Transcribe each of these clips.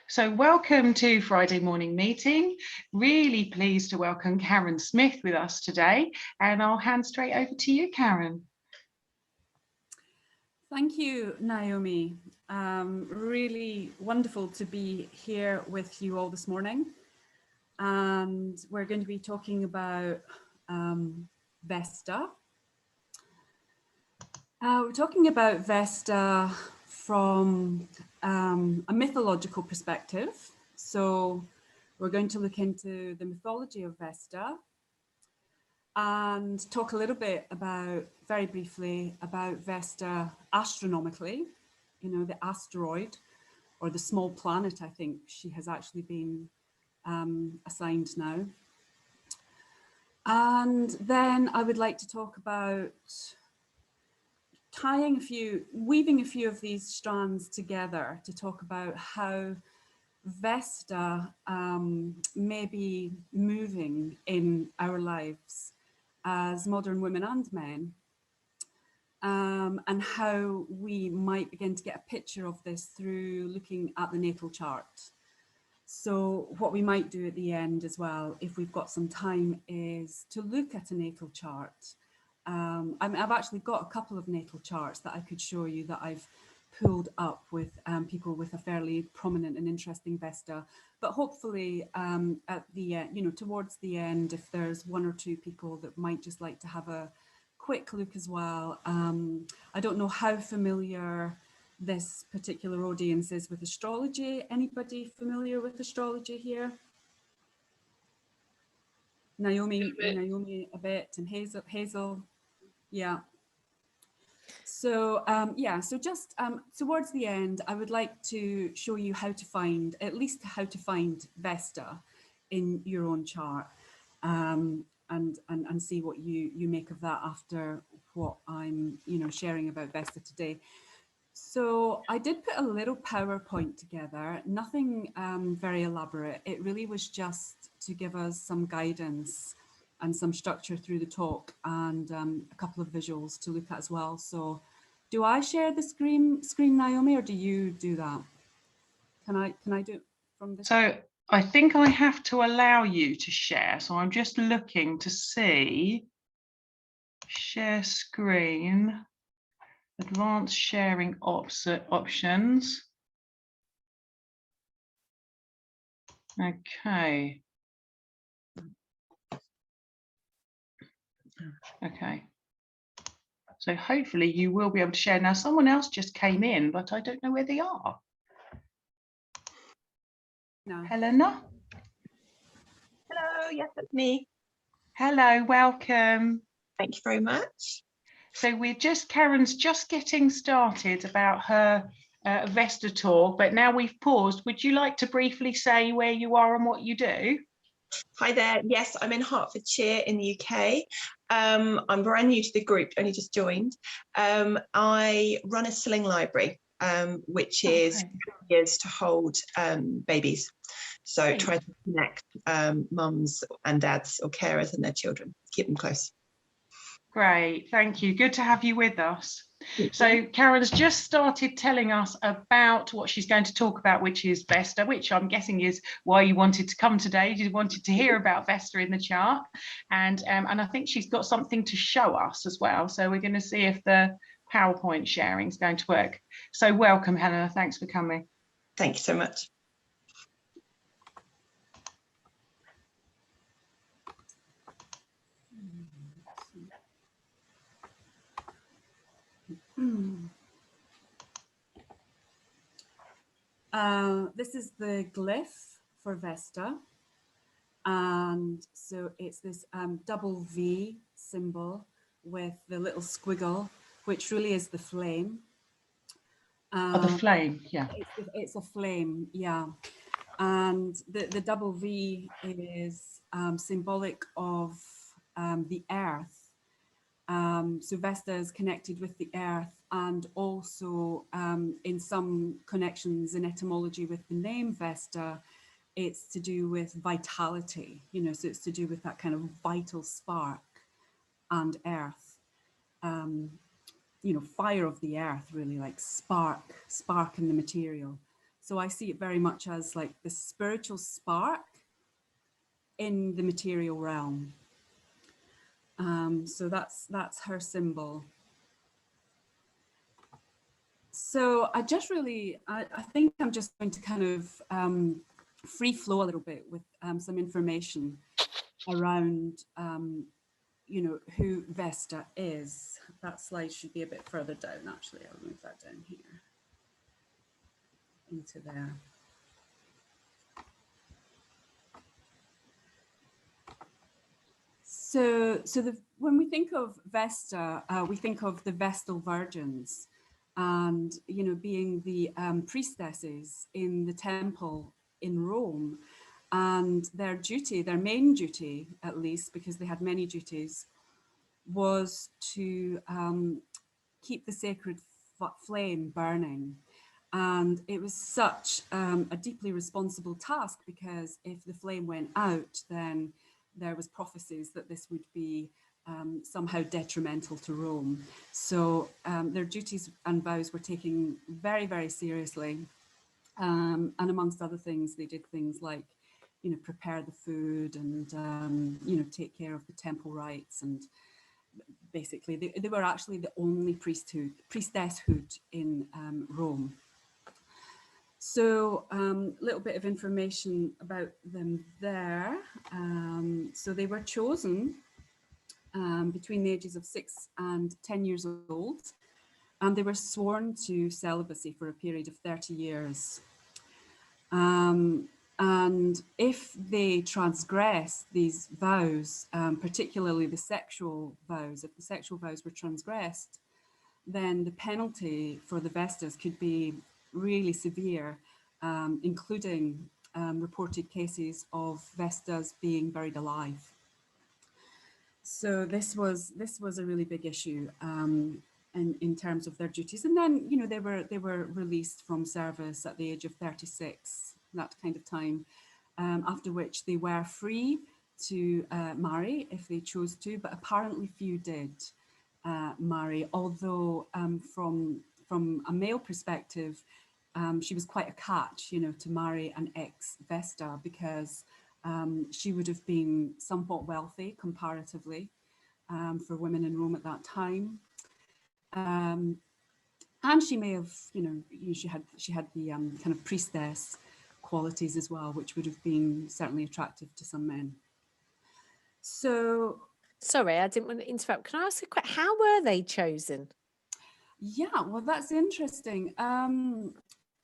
So welcome to Friday morning meeting. Really pleased to welcome Karen Smith with us today, and I'll hand straight over to you, Karen. Thank you, Naomi. Really wonderful to be here with you all this morning. And we're going to be talking about Vesta. We're talking about Vesta from a mythological perspective. So we're going to look into the mythology of Vesta and talk a little bit about, very briefly, about Vesta astronomically, you know, the asteroid or the small planet, I think she has actually been assigned now. And then I would like to talk about weaving a few of these strands together to talk about how Vesta may be moving in our lives as modern women and men, and how we might begin to get a picture of this through looking at the natal chart. So what we might do at the end as well, if we've got some time, is to look at a natal chart. I've actually got a couple of natal charts that I could show you that I've pulled up with people with a fairly prominent and interesting Vesta. But hopefully at the towards the end, if there's one or two people that might just like to have a quick look as well. I don't know how familiar this particular audience is with astrology. Anybody familiar with astrology here? Naomi a bit, and Hazel. Yeah. So so just towards the end, I would like to show you how to find, at least how to find Vesta in your own chart, and see what you make of that after what I'm sharing about Vesta today. So I did put a little PowerPoint together, nothing very elaborate. It really was just to give us some guidance and some structure through the talk, and a couple of visuals to look at as well. So do I share the screen, Naomi, or do you do that? Can I do it from this? So I think I have to allow you to share. So I'm just looking to see, share screen, advanced sharing options. Okay. Okay. So hopefully you will be able to share. Now, someone else just came in, but I don't know where they are. No. Helena? Hello, yes, that's me. Hello, welcome. Thank you very much. So Karen's just getting started about her Vesta tour, but now we've paused. Would you like to briefly say where you are and what you do? Hi there. Yes, I'm in Hertfordshire in the UK. I'm brand new to the group, only just joined. I run a sling library, which is years to hold babies. So try to connect mums and dads or carers and their children, keep them close. Great, thank you. Good to have you with us. So Karen's just started telling us about what she's going to talk about, which is Vesta, which I'm guessing is why you wanted to come today. You wanted to hear about Vesta in the chart, and I think she's got something to show us as well. So we're going to see if the PowerPoint sharing is going to work. So welcome, Helena. Thanks for coming. Thank you so much. This is the glyph for Vesta, and so it's this double V symbol with the little squiggle, which really is the flame. The flame, yeah. It's a flame, yeah. And the double V is symbolic of the earth. So Vesta is connected with the earth, and also in some connections in etymology with the name Vesta, it's to do with vitality, so it's to do with that kind of vital spark and earth, fire of the earth, really, like spark in the material. So I see it very much as like the spiritual spark in the material realm. So that's her symbol. So I just really, I think I'm just going to kind of free flow a little bit with some information around, you know, who Vesta is. That slide should be a bit further down, actually. I'll move that down here into there. So when we think of Vesta, we think of the Vestal virgins, and you know, being the priestesses in the temple in Rome, and their duty, their main duty, at least, because they had many duties, was to keep the sacred flame burning. And it was such a deeply responsible task, because if the flame went out, then there was prophecies that this would be somehow detrimental to Rome. So their duties and vows were taken very, very seriously. And amongst other things, they did things like, you know, prepare the food and, you know, take care of the temple rites. And basically, they were actually the only priestesshood in Rome. So a little bit of information about them there. So they were chosen between the ages of 6 and 10 years old, and they were sworn to celibacy for a period of 30 years. And if they transgress these vows, particularly the sexual vows, if the sexual vows were transgressed, then the penalty for the Vestas could be really severe, including reported cases of Vestas being buried alive. So this was a really big issue in terms of their duties. And then, you know, they were released from service at the age of 36, that kind of time, after which they were free to marry if they chose to, but apparently few did marry, although from a male perspective, she was quite a catch, you know, to marry an ex-Vesta, because she would have been somewhat wealthy comparatively for women in Rome at that time. And she may have, you know, she had the kind of priestess qualities as well, which would have been certainly attractive to some men. So, sorry, I didn't want to interrupt. Can I ask a question? How were they chosen? Yeah, well, that's interesting.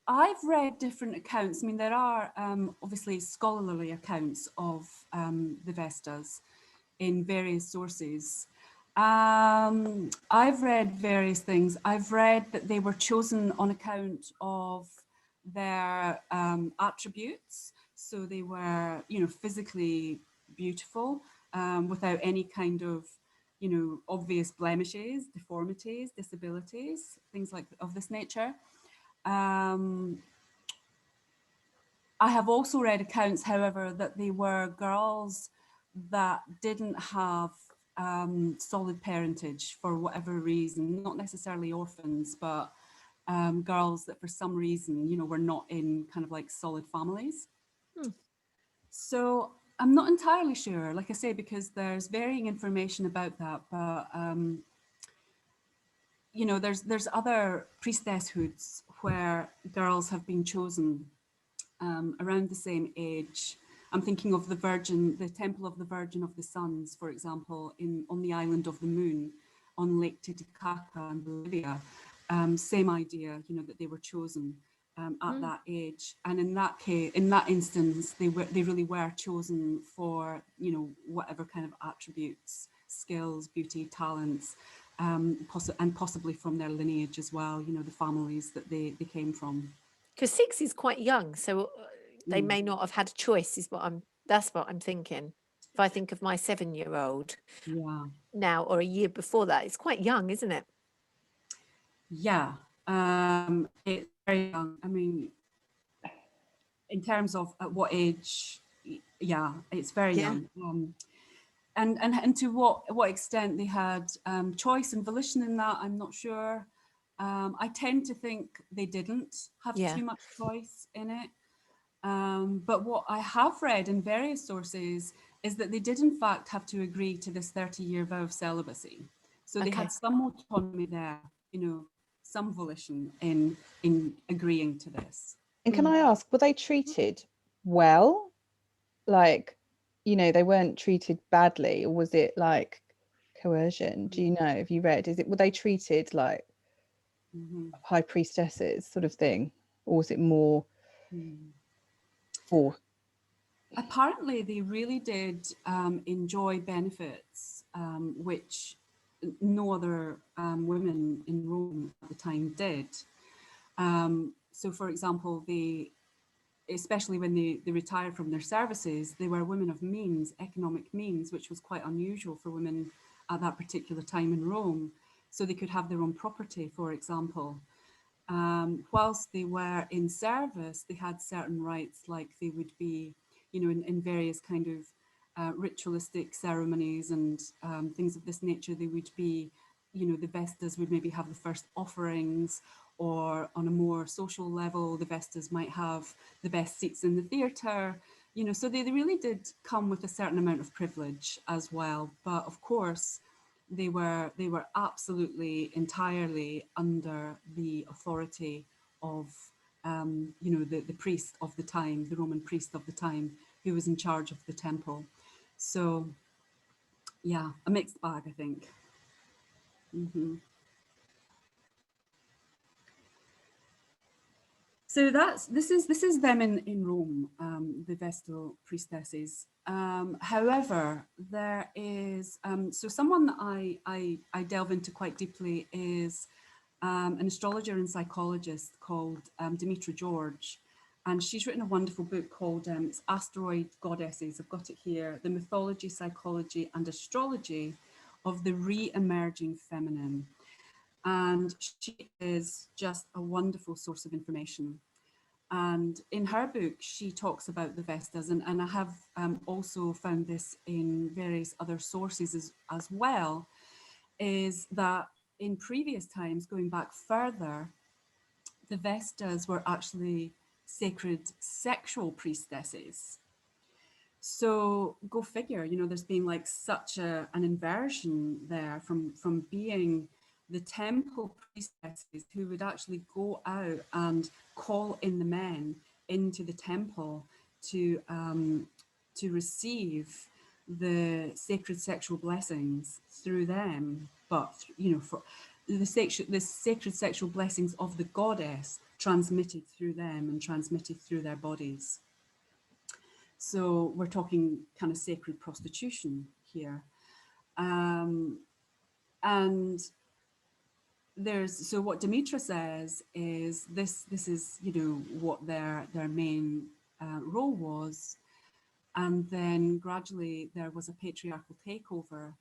I've read different accounts. I mean, there are obviously scholarly accounts of the Vestas in various sources. I've read various things. I've read that they were chosen on account of their attributes. So they were, you know, physically beautiful, without any kind of, you know, obvious blemishes, deformities, disabilities, things like of this nature. I have also read accounts, however, that they were girls that didn't have solid parentage for whatever reason, not necessarily orphans, but girls that for some reason, you know, were not in kind of like solid families. So I'm not entirely sure, like I say, because there's varying information about that, but you know, there's other priestesshoods where girls have been chosen around the same age. I'm thinking of the Temple of the Virgin of the Suns, for example, on the island of the Moon on Lake Titicaca in Bolivia. Same idea, you know, that they were chosen at that age, and in that case, in that instance, they really were chosen for, you know, whatever kind of attributes, skills, beauty, talents, and possibly from their lineage as well, you know, the families that they came from. Because 6 is quite young, so they may not have had a choice, that's what I'm thinking. If I think of my 7-year-old now, or a year before that, it's quite young, isn't it? Yeah, it's very young. I mean, in terms of at what age, yeah, it's very young. And to what extent they had choice and volition in that, I'm not sure. I tend to think they didn't have too much choice in it. But what I have read in various sources is that they did in fact have to agree to this 30-year vow of celibacy. So they had some autonomy there, you know, some volition in agreeing to this. And can I ask, were they treated well? Like, you know, they weren't treated badly, or was it like coercion? Do you know, have you read, were they treated like high priestesses sort of thing, or was it more for? Apparently they really did enjoy benefits which no other women in Rome at the time did. So for example, especially when they retired from their services, they were women of means, economic means, which was quite unusual for women at that particular time in Rome. So they could have their own property, for example. Whilst they were in service, they had certain rights, like they would be, you know, in various kind of ritualistic ceremonies and things of this nature. They would be, you know, the Vestas would maybe have the first offerings, or on a more social level, the Vestas might have the best seats in the theatre, you know, so they really did come with a certain amount of privilege as well. But of course, they were absolutely entirely under the authority of, you know, the priest of the time, the Roman priest of the time, who was in charge of the temple. So, yeah, a mixed bag, I think. So this is them in Rome, the Vestal priestesses. However, there is so someone that I delve into quite deeply is an astrologer and psychologist called Demetra George, and she's written a wonderful book called it's Asteroid Goddesses. I've got it here: The Mythology, Psychology, and Astrology of the Re-emerging Feminine. And she is just a wonderful source of information. And in her book, she talks about the Vestas, and I have also found this in various other sources as well, is that in previous times, going back further, the Vestas were actually sacred sexual priestesses. So go figure, you know, there's been like such an inversion there from being the temple priestesses who would actually go out and call in the men into the temple to receive the sacred sexual blessings through them, but you know, for the sacred sexual blessings of the goddess transmitted through them and transmitted through their bodies. So we're talking kind of sacred prostitution here. And so what Demetra says is this is, you know, what their main role was. And then gradually there was a patriarchal takeover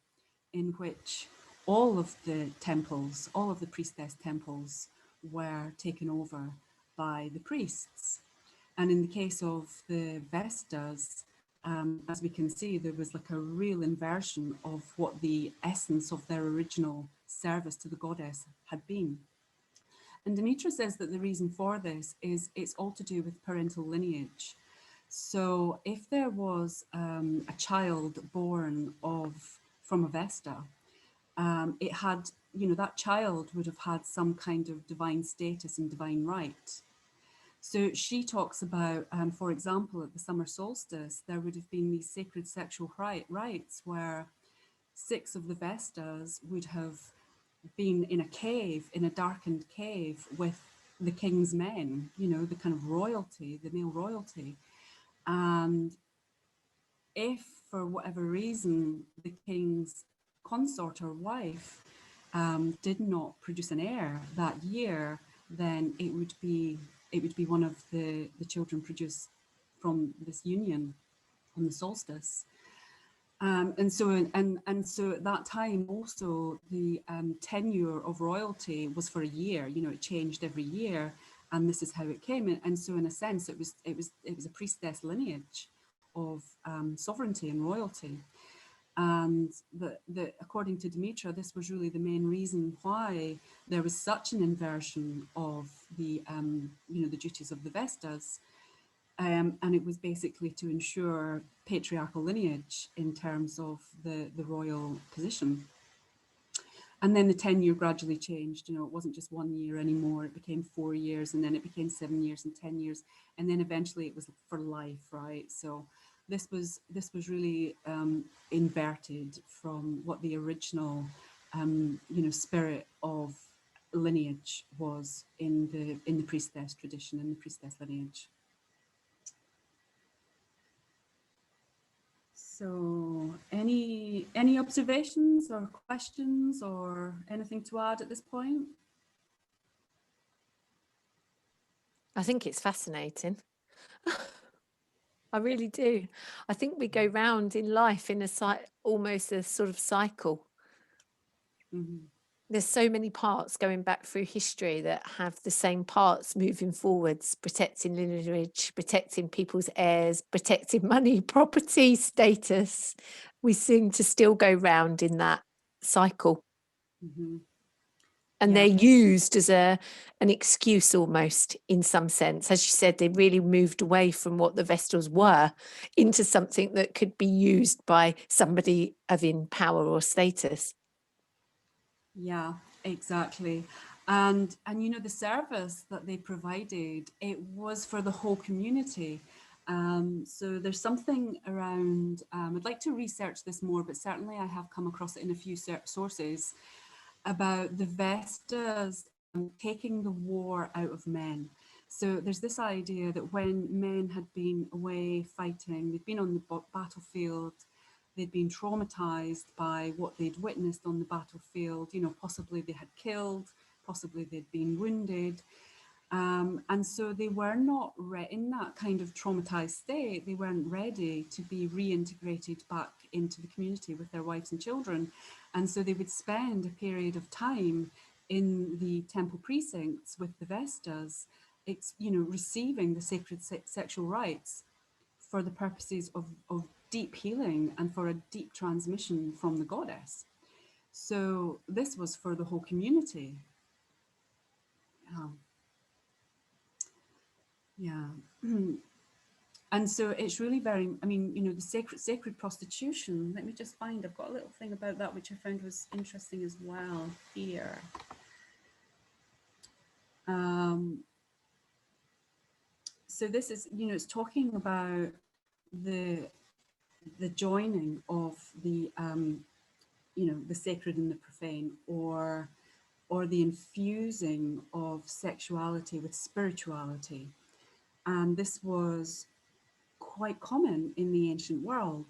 in which all of the temples, all of the priestess temples were taken over by the priests. And in the case of the Vestas, as we can see, there was like a real inversion of what the essence of their original service to the goddess had been. And Demetra says that the reason for this is it's all to do with parental lineage. So if there was a child born from a Vesta, it had, you know, that child would have had some kind of divine status and divine right. So she talks about, for example, at the summer solstice, there would have been these sacred sexual rites where 6 of the Vestas would have been in a cave, in a darkened cave with the king's men, you know, the kind of royalty, the male royalty. And if for whatever reason the king's consort or wife did not produce an heir that year, then it would be one of the children produced from this union on the solstice. And so at that time also the tenure of royalty was for a year. You know, it changed every year, and this is how it came. And so in a sense, it was a priestess lineage of sovereignty and royalty. And that according to Demetra, this was really the main reason why there was such an inversion of the the duties of the Vestas. And it was basically to ensure patriarchal lineage in terms of the royal position. And then the tenure gradually changed. It wasn't just 1 year anymore. It became 4 years, and then it became 7 years and 10 years, and then eventually it was for life, right? So this was really inverted from what the original spirit of lineage was in the priestess tradition, in the priestess lineage. So any observations or questions or anything to add at this point? I think it's fascinating. I really do. I think we go round in life in almost a sort of cycle. Mm-hmm. There's so many parts going back through history that have the same parts moving forwards, protecting lineage, protecting people's heirs, protecting money, property, status. We seem to still go round in that cycle. Mm-hmm. And they're used as an excuse almost, in some sense. As you said, they really moved away from what the Vestas were into something that could be used by somebody of in power or status. Yeah, exactly. And the service that they provided, it was for the whole community. So there's something around, I'd like to research this more, but certainly I have come across it in a few sources about the Vestas taking the war out of men. So there's this idea that when men had been away fighting, they'd been on the battlefield, they'd been traumatized by what they'd witnessed on the battlefield, possibly they had killed, possibly they'd been wounded. And so they were not in that kind of traumatized state. They weren't ready to be reintegrated back into the community with their wives and children. And so they would spend a period of time in the temple precincts with the Vestas, receiving the sacred sexual rites for the purposes of deep healing and for a deep transmission from the goddess. So this was for the whole community. Yeah. And so it's really very, the sacred prostitution. Let me just find, I've got a little thing about that, which I found was interesting as well here. So this is, it's talking about the joining of the, the sacred and the profane, or the infusing of sexuality with spirituality. And this was quite common in the ancient world.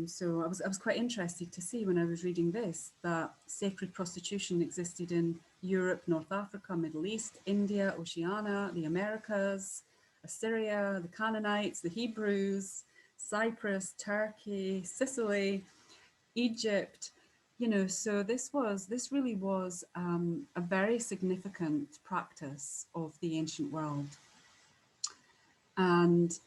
So I was quite interested to see when I was reading this that sacred prostitution existed in Europe, North Africa, Middle East, India, Oceania, the Americas, Assyria, the Canaanites, the Hebrews, Cyprus, Turkey, Sicily, Egypt. So this really was a very significant practice of the ancient world. And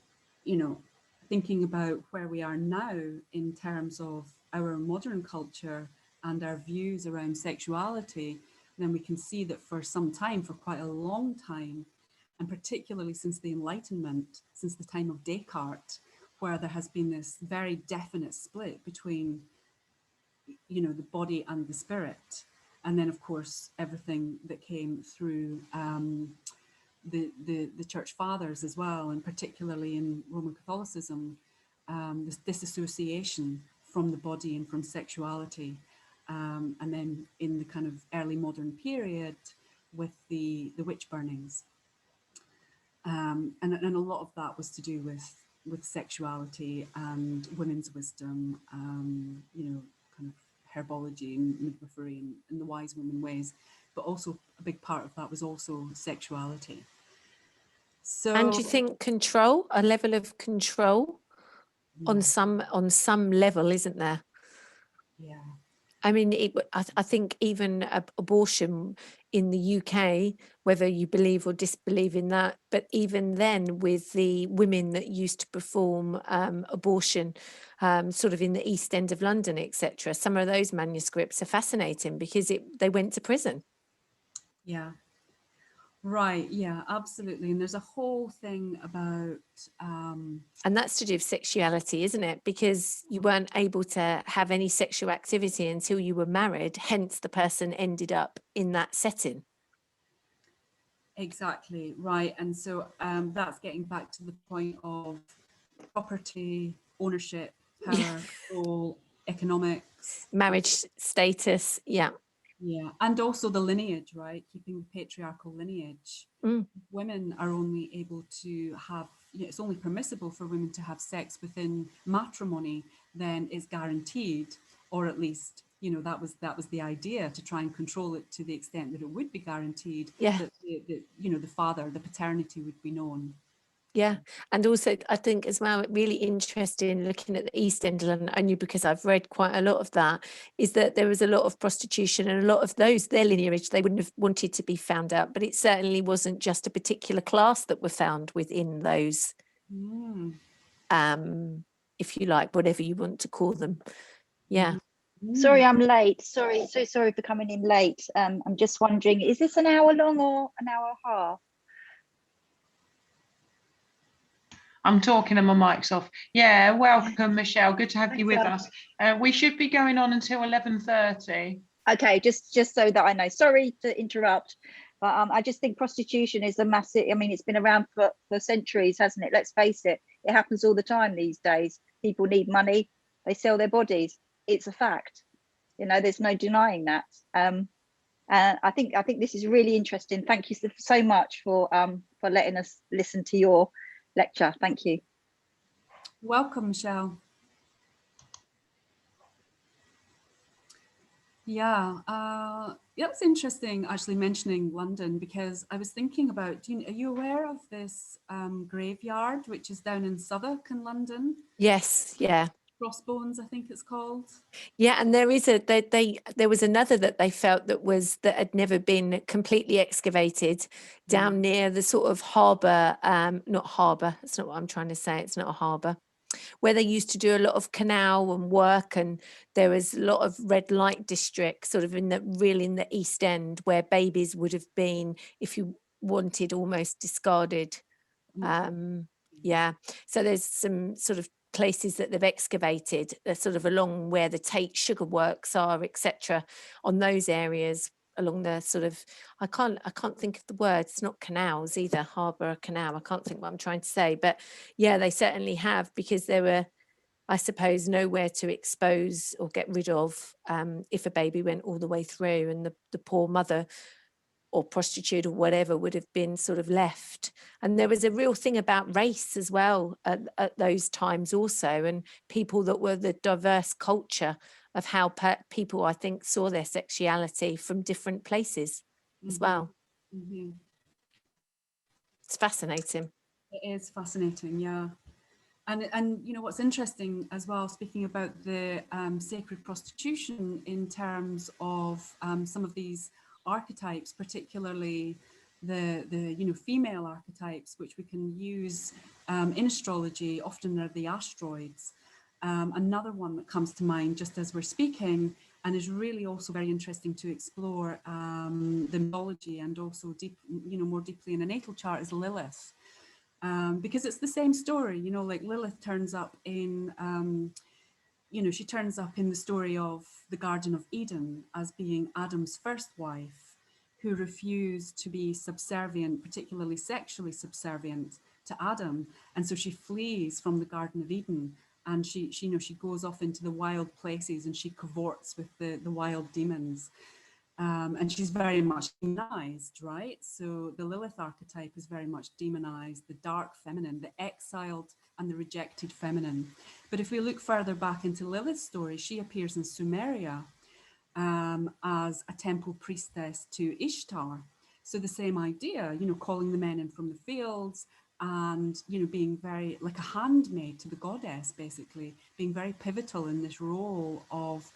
thinking about where we are now in terms of our modern culture and our views around sexuality, then we can see that for some time, for quite a long time, and particularly since the Enlightenment, since the time of Descartes, where there has been this very definite split between, the body and the spirit. And then, of course, everything that came through the church fathers as well, and particularly in Roman Catholicism, this disassociation from the body and from sexuality, and then in the kind of early modern period with the witch burnings, and a lot of that was to do with sexuality and women's wisdom, kind of herbology and midwifery and the wise woman ways, but also a big part of that was also sexuality. So, and do you think control, a level of control on some level, isn't there? Yeah, I mean, I think even abortion in the UK, whether you believe or disbelieve in that, but even then with the women that used to perform abortion sort of in the East End of London, etc., some of those manuscripts are fascinating because they went to prison. Yeah. Right, yeah, absolutely. And there's a whole thing about and that's to do with sexuality, isn't it? Because you weren't able to have any sexual activity until you were married, hence the person ended up in that setting. Exactly, right. And so that's getting back to the point of property, ownership, power, control, economics, marriage status, yeah. Yeah, and also the lineage, right? Keeping the patriarchal lineage. Women are only able to have, it's only permissible for women to have sex within matrimony, then it's guaranteed, or at least, that was the idea, to try and control it to the extent that it would be guaranteed. Yeah. That the father, the paternity would be known. Yeah, and also I think as well, really interesting looking at the East End of London, only because I've read quite a lot of that, is that there was a lot of prostitution, and a lot of their lineage, they wouldn't have wanted to be found out, but it certainly wasn't just a particular class that were found within those, if you like, whatever you want to call them. Yeah. Sorry, I'm late. Sorry, so sorry for coming in late. I'm just wondering, is this an hour long or an hour and a half? I'm talking and my mic's off. Yeah, welcome, Michelle. Good to have you with us. We should be going on until 11:30. Okay, just so that I know. Sorry to interrupt, but I just think prostitution is a massive. I mean, it's been around for centuries, hasn't it? Let's face it. It happens all the time these days. People need money. They sell their bodies. It's a fact. There's no denying that. And I think this is really interesting. Thank you so much for letting us listen to your lecture. Thank you. Welcome, Michelle. Yeah, it's interesting actually mentioning London, because I was thinking about, are you aware of this graveyard which is down in Southwark in London? Yes, yeah. Crossbones, I think it's called. Yeah, and there is there was another that they felt that had never been completely excavated down near the sort of harbour, not harbour, that's not what I'm trying to say, it's not a harbour, where they used to do a lot of canal and work, and there was a lot of red light district sort of in the East End, where babies would have been, if you wanted, almost discarded. Yeah, so there's some sort of places that they've excavated, sort of along where the Tate sugar works are, etc., on those areas along the sort of, I can't think of the word, it's not canals either, harbour or canal, I can't think what I'm trying to say, but yeah, they certainly have, because there were, I suppose, nowhere to expose or get rid of if a baby went all the way through, and the poor mother or prostitute or whatever would have been sort of left. And there was a real thing about race as well at those times also, and people that were the diverse culture of how people, I think, saw their sexuality from different places as well. It's fascinating. It is fascinating, yeah. And what's interesting as well, speaking about the sacred prostitution in terms of some of these archetypes, particularly the female archetypes, which we can use in astrology, often they're the asteroids. Another one that comes to mind just as we're speaking, and is really also very interesting to explore the mythology, and also more deeply in a natal chart, is Lilith. Because it's the same story, like Lilith turns up in, she turns up in the story of the Garden of Eden as being Adam's first wife, who refused to be subservient, particularly sexually subservient to Adam. And so she flees from the Garden of Eden, and she goes off into the wild places, and she cavorts with the wild demons. And she's very much demonized, right? So the Lilith archetype is very much demonized, the dark feminine, the exiled and the rejected feminine. But if we look further back into Lilith's story, she appears in Sumeria as a temple priestess to Ishtar. So the same idea, calling the men in from the fields, and being very like a handmaid to the goddess, basically being very pivotal in this role of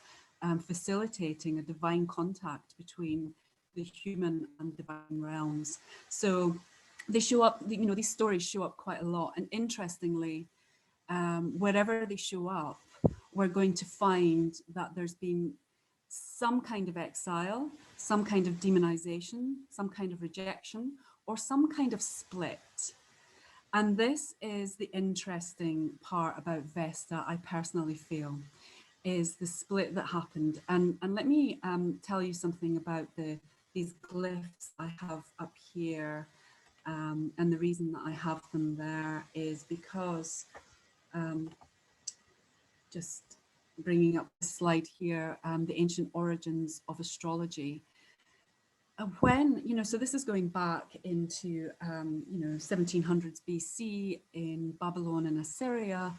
facilitating a divine contact between the human and divine realms. So they show up, you know, these stories show up quite a lot. And interestingly, wherever they show up, we're going to find that there's been some kind of exile, some kind of demonization, some kind of rejection, or some kind of split. And this is the interesting part about Vesta, I personally feel, is the split that happened. And let me tell you something about these glyphs I have up here. And the reason that I have them there is because, just bringing up the slide here, the ancient origins of astrology. When, you know, so this is going back into, you know, 1700s BC in Babylon and Assyria,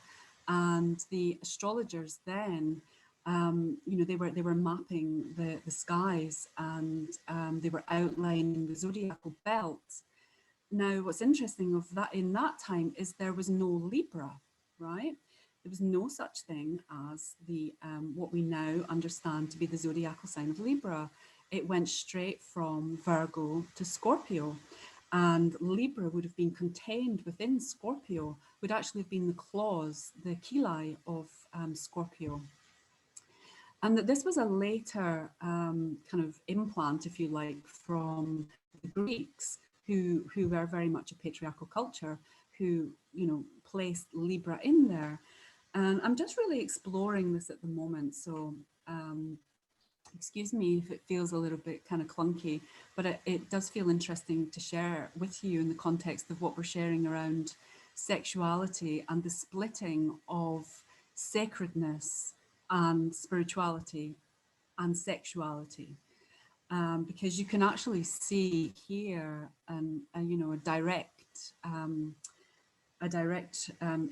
and the astrologers then, you know, they were mapping the skies, and they were outlining the zodiacal belt. Now, what's interesting of that in that time is there was no Libra, right? There was no such thing as the what we now understand to be the zodiacal sign of Libra. It went straight from Virgo to Scorpio, and Libra would have been contained within Scorpio, would actually have been the claws, the chelae of Scorpio. And that this was a later kind of implant, if you like, from the Greeks, who were very much a patriarchal culture, who, you know, placed Libra in there. And I'm just really exploring this at the moment. So excuse me if it feels a little bit kind of clunky, but it does feel interesting to share with you in the context of what we're sharing around sexuality and the splitting of sacredness and spirituality and sexuality. Because you can actually see here you know, a direct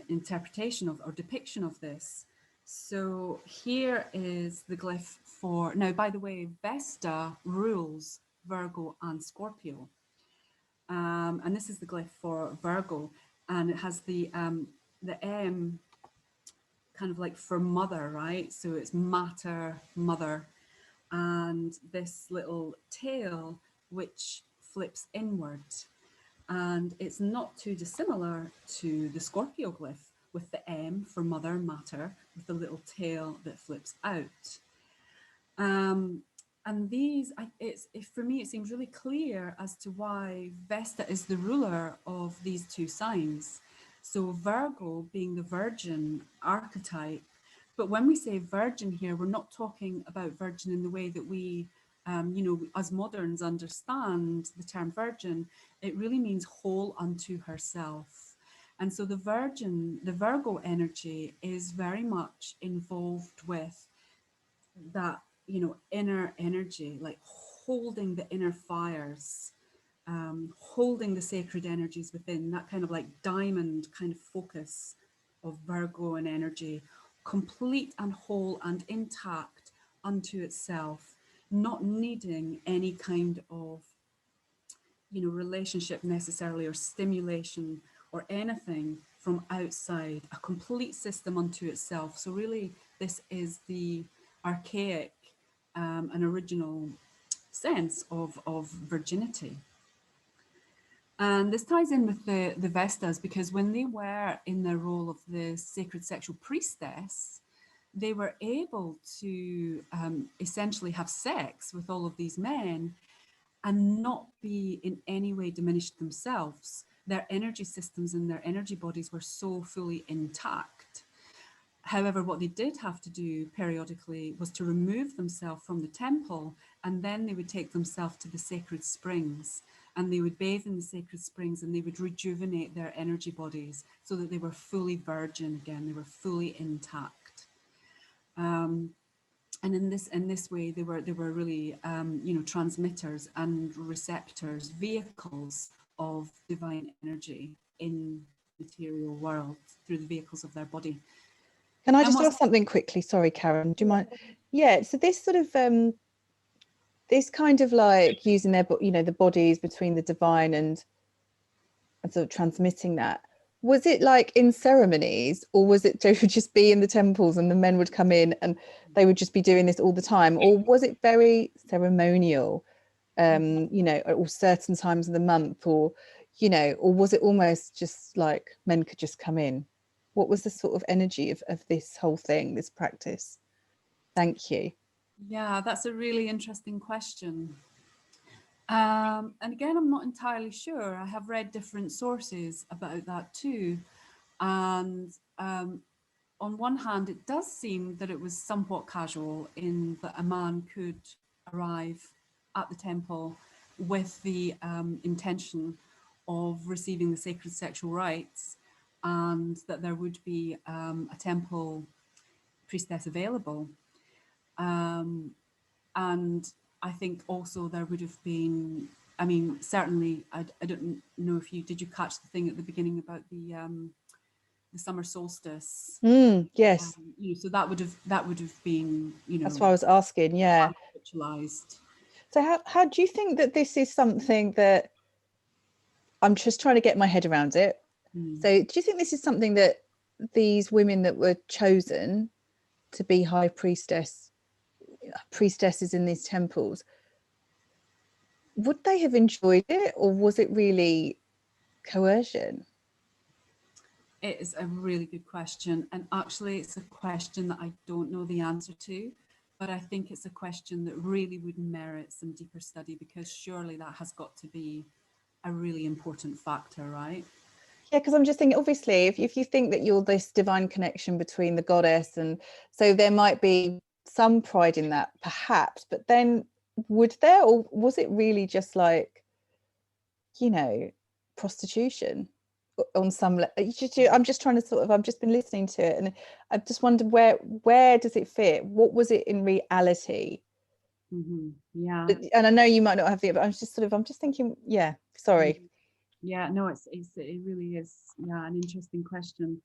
interpretation of or depiction of this. So here is the glyph for, now by the way, Vesta rules Virgo and Scorpio. And this is the glyph for Virgo, and it has the M kind of like for mother, right? So it's mater, mother, and this little tail which flips inward. And it's not too dissimilar to the Scorpio glyph with the M for mother, mater, with the little tail that flips out. And these, for me, it seems really clear as to why Vesta is the ruler of these two signs. So Virgo being the virgin archetype, but when we say virgin here, we're not talking about virgin in the way that we, you know, as moderns understand the term virgin. It really means whole unto herself. And so the Virgo energy is very much involved with that, you know, inner energy, like holding the inner fires, holding the sacred energies within, that kind of like diamond kind of focus of Virgo and energy, complete and whole and intact unto itself, not needing any kind of, you know, relationship necessarily or stimulation or anything from outside, a complete system unto itself. So really this is the archaic and original sense of virginity. And this ties in with the Vestas, because when they were in their role of the sacred sexual priestess, they were able to essentially have sex with all of these men and not be in any way diminished themselves. Their energy systems and their energy bodies were so fully intact. However, what they did have to do periodically was to remove themselves from the temple, and then they would take themselves to the sacred springs, and they would bathe in the sacred springs, and they would rejuvenate their energy bodies so that they were fully virgin again, they were fully intact. And in this way, they were really, you know, transmitters and receptors, vehicles of divine energy in the material world through the vehicles of their body. Can I just ask something quickly? Sorry, Karen, do you mind? Yeah, so this sort of, this kind of like using their, you know, the bodies between the divine and sort of transmitting that. was it like in ceremonies, or was it they would just be in the temples and the men would come in and they would just be doing this all the time, or was it very ceremonial, you know, or certain times of the month, or you know, or was it almost just like men could just come in? What was the sort of energy of this whole thing, this practice? Thank you. Yeah, that's a really interesting question. And again, I'm not entirely sure. I have read different sources about that too. And on one hand, it does seem that it was somewhat casual in that a man could arrive at the temple with the intention of receiving the sacred sexual rites, and that there would be a temple priestess available. And I think also there would have been, I mean, certainly, I don't know if did you catch the thing at the beginning about the summer solstice? Yes. You know, so that would have been, you know, That's why I was asking. Yeah. ritualized. So how do you think that this is something that, I'm just trying to get my head around it. So do you think this is something that these women that were chosen to be high priestesses in these temples, would they have enjoyed it, or was it really coercion? It is a really good question, and actually it's a question that I don't know the answer to, but I think it's a question that really would merit some deeper study, because surely that has got to be a really important factor, right? Yeah, because I'm just thinking, obviously, if you think that you're this divine connection between the goddess, and so there might be some pride in that, perhaps, but then would there, or was it really just like, you know, prostitution on some level? I'm just trying to sort of, I've just been listening to it, and I just wondered where does it fit? What was it in reality? Yeah. And I know you might not have the, but I'm just thinking, yeah, sorry. Yeah, no, it really is, yeah, an interesting question.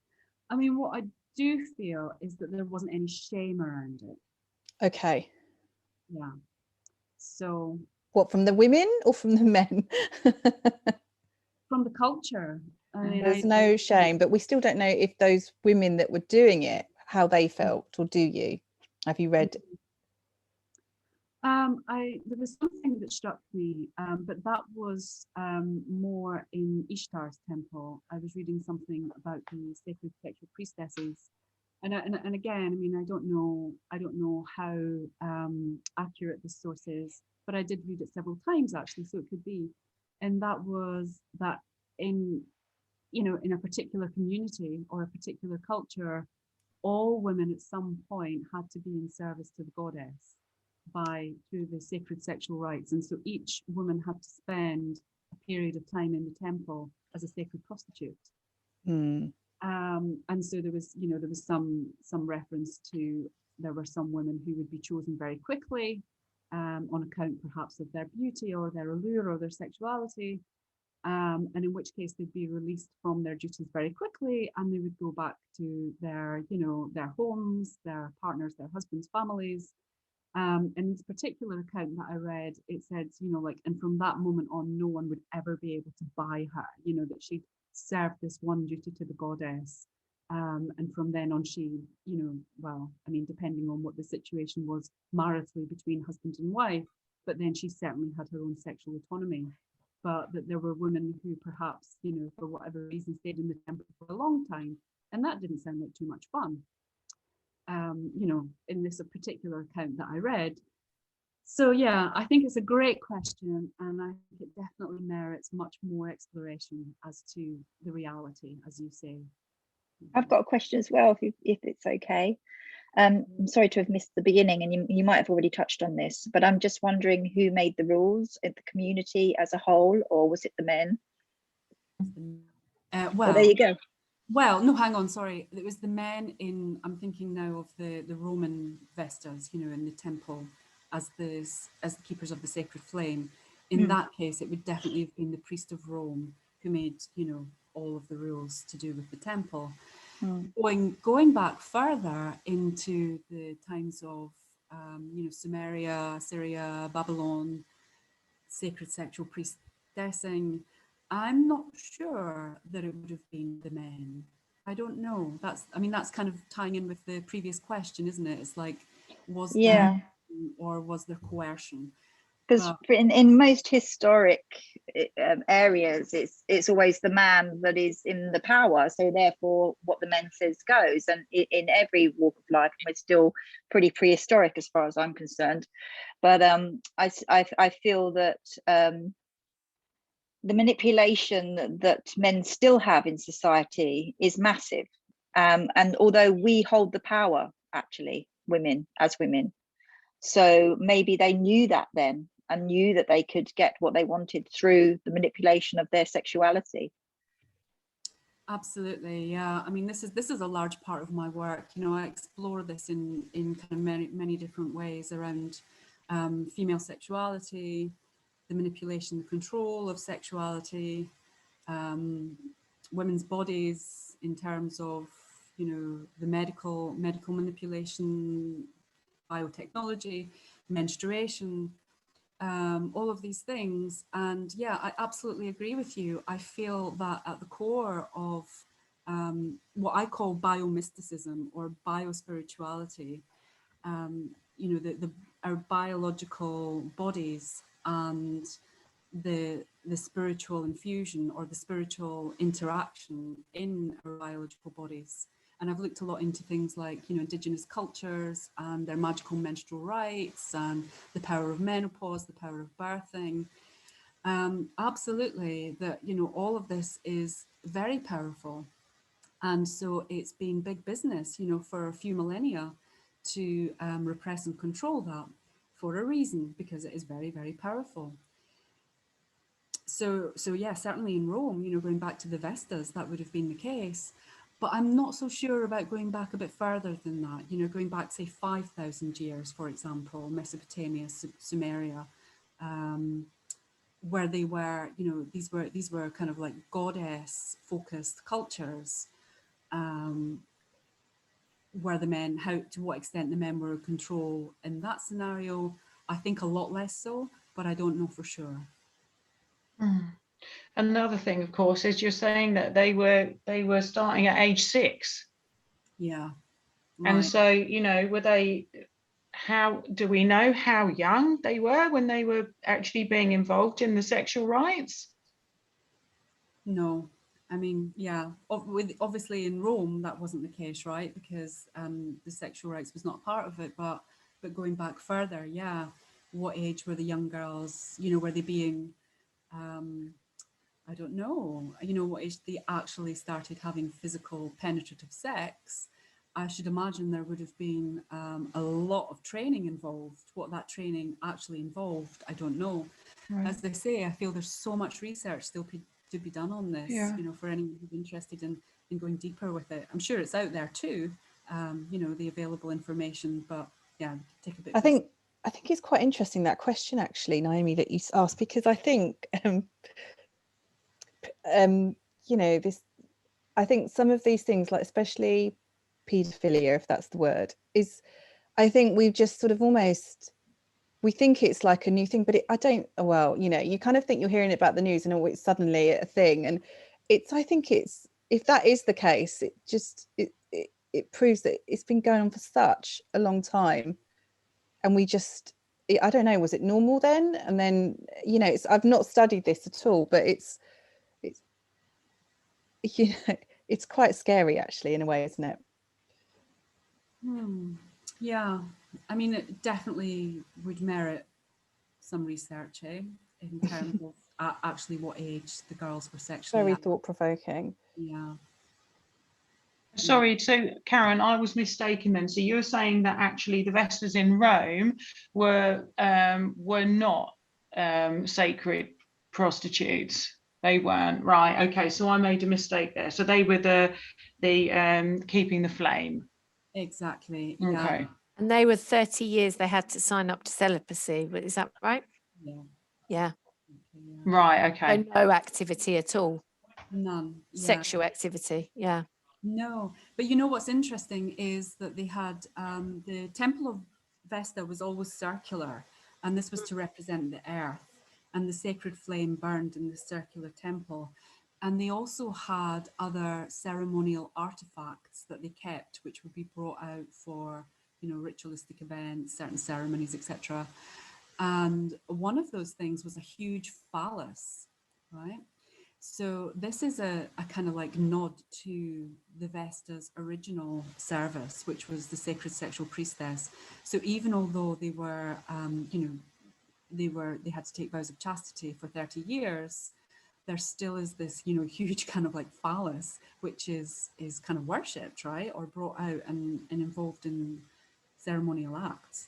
I mean, what I do feel is that there wasn't any shame around it. Okay. Yeah. So. What, from the women or from the men? From the culture. I mean, there's no shame, but we still don't know if those women that were doing it, how they felt, or do you? Have you read? There was something that struck me, but that was more in Ishtar's temple. I was reading something about the sacred sexual priestesses, and again, I mean, I don't know how accurate the source is, but I did read it several times actually, so it could be, and that was that in, you know, in a particular community or a particular culture, all women at some point had to be in service to the goddess through the sacred sexual rites, and so each woman had to spend a period of time in the temple as a sacred prostitute. And so there was, you know, there was some reference to, there were some women who would be chosen very quickly on account perhaps of their beauty or their allure or their sexuality, and in which case they'd be released from their duties very quickly, and they would go back to their, you know, their homes, their partners, their husbands, families. In this particular account that I read, it said, you know, like, and from that moment on, no one would ever be able to buy her, you know, that she'd served this one duty to the goddess. And from then on, she, you know, well, I mean, depending on what the situation was maritally between husband and wife, but then she certainly had her own sexual autonomy. But that there were women who perhaps, you know, for whatever reason, stayed in the temple for a long time. And that didn't sound like too much fun. You know, in this particular account that I read. So yeah, I think it's a great question, and I think it definitely merits much more exploration as to the reality, as you say. I've got a question as well, if it's okay. I'm sorry to have missed the beginning, and you might have already touched on this, but I'm just wondering who made the rules in the community as a whole, or was it the men? Well, there you go. Well, no, hang on, sorry. It was the men in, I'm thinking now of the Roman Vestas, you know, in the temple as the keepers of the sacred flame. In that case, it would definitely have been the priest of Rome who made, you know, all of the rules to do with the temple. Going back further into the times of, you know, Sumeria, Syria, Babylon, sacred sexual priestessing, I'm not sure that it would have been the men. I don't know. That's kind of tying in with the previous question, isn't it? It's like, was there or was there coercion? Because in most historic areas, it's always the man that is in the power. So therefore, what the man says goes. And in every walk of life, we're still pretty prehistoric as far as I'm concerned. But I feel that the manipulation that men still have in society is massive. And although we hold the power, actually, women, so maybe they knew that then and knew that they could get what they wanted through the manipulation of their sexuality. Absolutely, yeah. I mean, this is a large part of my work. You know, I explore this in kind of many different ways around female sexuality, the manipulation, the control of sexuality, women's bodies in terms of, you know, the medical manipulation, biotechnology, menstruation, all of these things. And yeah, I absolutely agree with you. I feel that at the core of what I call biomysticism or biospirituality, you know, our biological bodies and the spiritual infusion or the spiritual interaction in our biological bodies. And I've looked a lot into things like, you know, indigenous cultures and their magical menstrual rites and the power of menopause, the power of birthing. Absolutely, that, you know, all of this is very powerful. And so it's been big business, you know, for a few millennia to repress and control that for a reason, because it is very, very powerful. So yeah, certainly in Rome, you know, going back to the Vestas, that would have been the case. But I'm not so sure about going back a bit further than that, you know, going back, say, 5,000 years, for example, Mesopotamia, Sumeria, where they were, you know, these were kind of like goddess-focused cultures, where the men, to what extent the men were in control in that scenario. I think a lot less so, but I don't know for sure. Another thing, of course, is you're saying that they were starting at age 6. Yeah. Right. And so, you know, how do we know how young they were when they were actually being involved in the sexual rites? No. I mean, yeah, obviously in Rome that wasn't the case, right? Because the sexual rites was not part of it. But going back further, yeah, what age were the young girls? You know, were they being I don't know, you know, what age they actually started having physical penetrative sex? I should imagine there would have been a lot of training involved. What that training actually involved, I don't know. Right. As I say, I feel there's so much research still to be done on this, you know, for anyone who's interested in going deeper with it. I'm sure it's out there too, you know, the available information, but yeah, take a bit. I think it's quite interesting, that question actually, Naomi, that you asked, because I think you know, I think some of these things, like especially paedophilia, if that's the word, is, I think we've just sort of almost, we think it's like a new thing, but well, you know, you kind of think you're hearing about the news and it's suddenly a thing. And I think if that is the case, it proves that it's been going on for such a long time. And I don't know, was it normal then? And then, you know, I've not studied this at all, but it's you know, it's quite scary actually, in a way, isn't it? Yeah, I mean, it definitely would merit some research, in terms of actually what age the girls were sexually. Very thought-provoking. Yeah. Sorry, so Karen, I was mistaken then. So you're saying that actually the Vestas in Rome were not sacred prostitutes. They weren't, right? Okay, so I made a mistake there. So they were the keeping the flame. Exactly. Okay. Yeah. And they were 30 years. They had to sign up to celibacy. Is that right? Yeah. Yeah. Right. Okay. So no activity at all. None. Yeah. Sexual activity. Yeah. No, but you know what's interesting is that they had the temple of Vesta was always circular, and this was to represent the earth. and the sacred flame burned in the circular temple. And they also had other ceremonial artifacts that they kept, which would be brought out for, you know, ritualistic events, certain ceremonies, etc. And one of those things was a huge phallus, right? So this is a kind of like nod to the Vesta's original service, which was the sacred sexual priestess. So even although they were, you know, they had to take vows of chastity for 30 years, there still is this, you know, huge kind of like phallus, which is kind of worshipped, right? Or brought out and involved in ceremonial acts.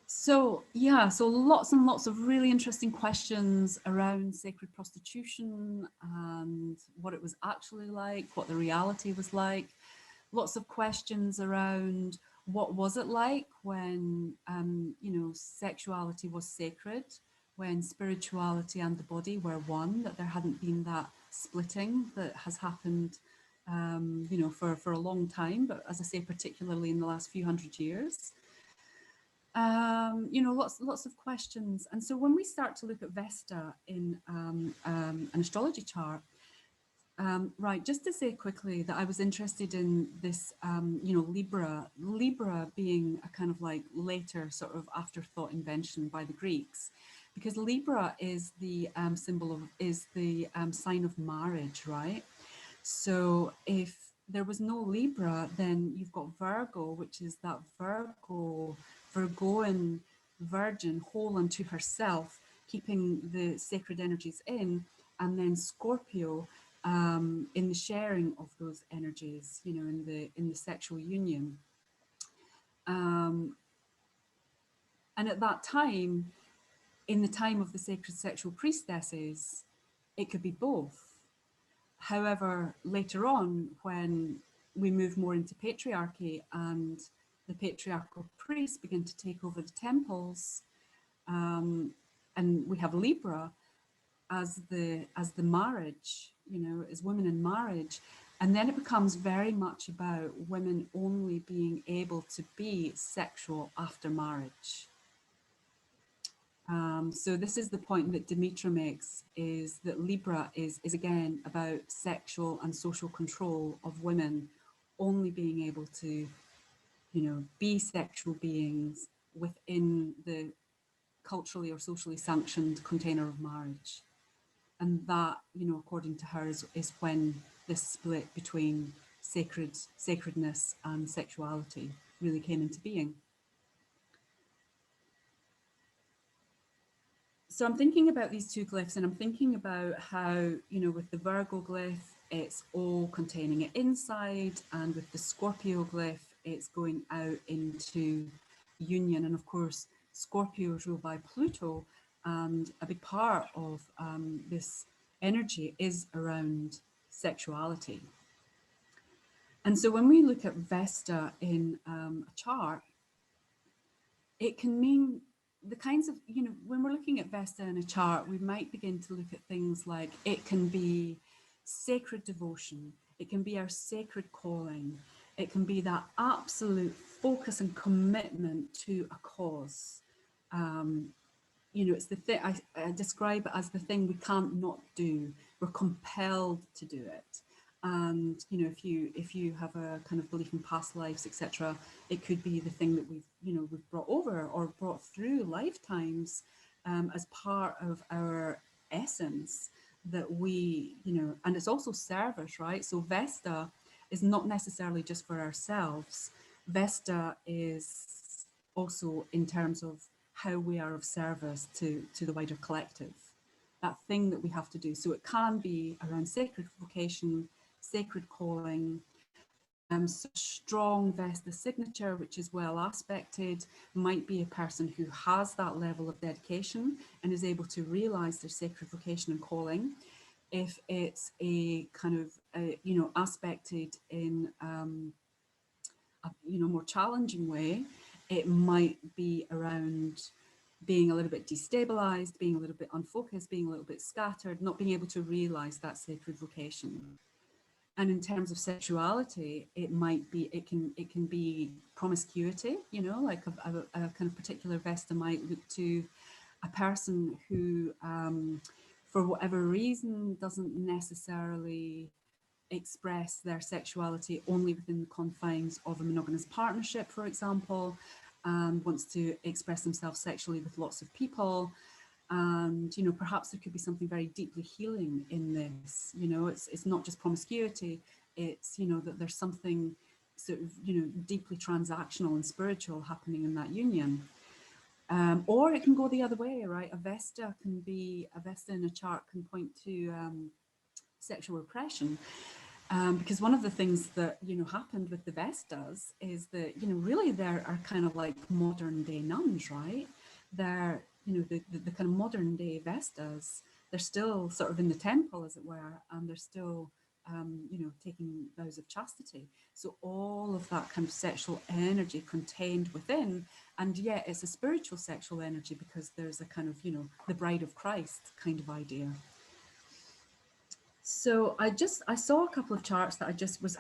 So yeah, so lots and lots of really interesting questions around sacred prostitution and what it was actually like, what the reality was like. Lots of questions around what was it like when, you know, sexuality was sacred, when spirituality and the body were one, that there hadn't been that splitting that has happened, you know, for a long time, but as I say, particularly in the last few hundred years. You know, lots of questions. And so when we start to look at Vesta in an astrology chart, right, just to say quickly that I was interested in this, you know, Libra being a kind of like later sort of afterthought invention by the Greeks, because Libra is the symbol of, is the sign of marriage, right? So if there was no Libra, then you've got Virgo, which is that Virgoan virgin whole unto herself, keeping the sacred energies in, and then Scorpio in the sharing of those energies, you know, in the sexual union. And at that time, in the time of the sacred sexual priestesses, it could be both. However, later on, when we move more into patriarchy and the patriarchal priests begin to take over the temples, and we have Libra as the marriage, you know, as women in marriage, and then it becomes very much about women only being able to be sexual after marriage. So this is the point that Demetra makes, is that Libra is again about sexual and social control of women only being able to, you know, be sexual beings within the culturally or socially sanctioned container of marriage. And that, you know, according to her, is when this split between sacredness and sexuality really came into being. So I'm thinking about these two glyphs, and I'm thinking about how, you know, with the Virgo glyph, it's all containing it inside, and with the Scorpio glyph, it's going out into union. And of course, Scorpio is ruled by Pluto, and a big part of this energy is around sexuality. And so when we look at Vesta in a chart, it can mean the kinds of, you know, when we're looking at Vesta in a chart, we might begin to look at things like, it can be sacred devotion, it can be our sacred calling, it can be that absolute focus and commitment to a cause. You know, it's the thing, I describe it as the thing we can't not do, we're compelled to do it. And, you know, if you have a kind of belief in past lives, etc., it could be the thing that we've brought over or brought through lifetimes as part of our essence, that we, you know, and it's also service, right? So Vesta is not necessarily just for ourselves. Vesta is also in terms of how we are of service to the wider collective, that thing that we have to do. So it can be around sacred vocation, sacred calling, so strong Vesta signature, which is well aspected, might be a person who has that level of dedication and is able to realize their sacred vocation and calling. If it's a kind of, you know, aspected in a, you know, more challenging way, it might be around being a little bit destabilized, being a little bit unfocused, being a little bit scattered, not being able to realize that sacred vocation. And in terms of sexuality, it can be promiscuity, you know, like a kind of particular Vesta might look to a person who, for whatever reason, doesn't necessarily express their sexuality only within the confines of a monogamous partnership, for example, and wants to express themselves sexually with lots of people. And, you know, perhaps there could be something very deeply healing in this. You know, it's not just promiscuity, it's, you know, that there's something sort of, you know, deeply transactional and spiritual happening in that union. Or it can go the other way, right? A Vesta in a chart can point to sexual repression. Because one of the things that, you know, happened with the Vestas is that, you know, really there are kind of like modern day nuns, right? They're, you know, the kind of modern day Vestas, they're still sort of in the temple, as it were, and they're still, you know, taking vows of chastity. So all of that kind of sexual energy contained within, and yet it's a spiritual sexual energy because there's a kind of, you know, the bride of Christ kind of idea. So I saw a couple of charts that I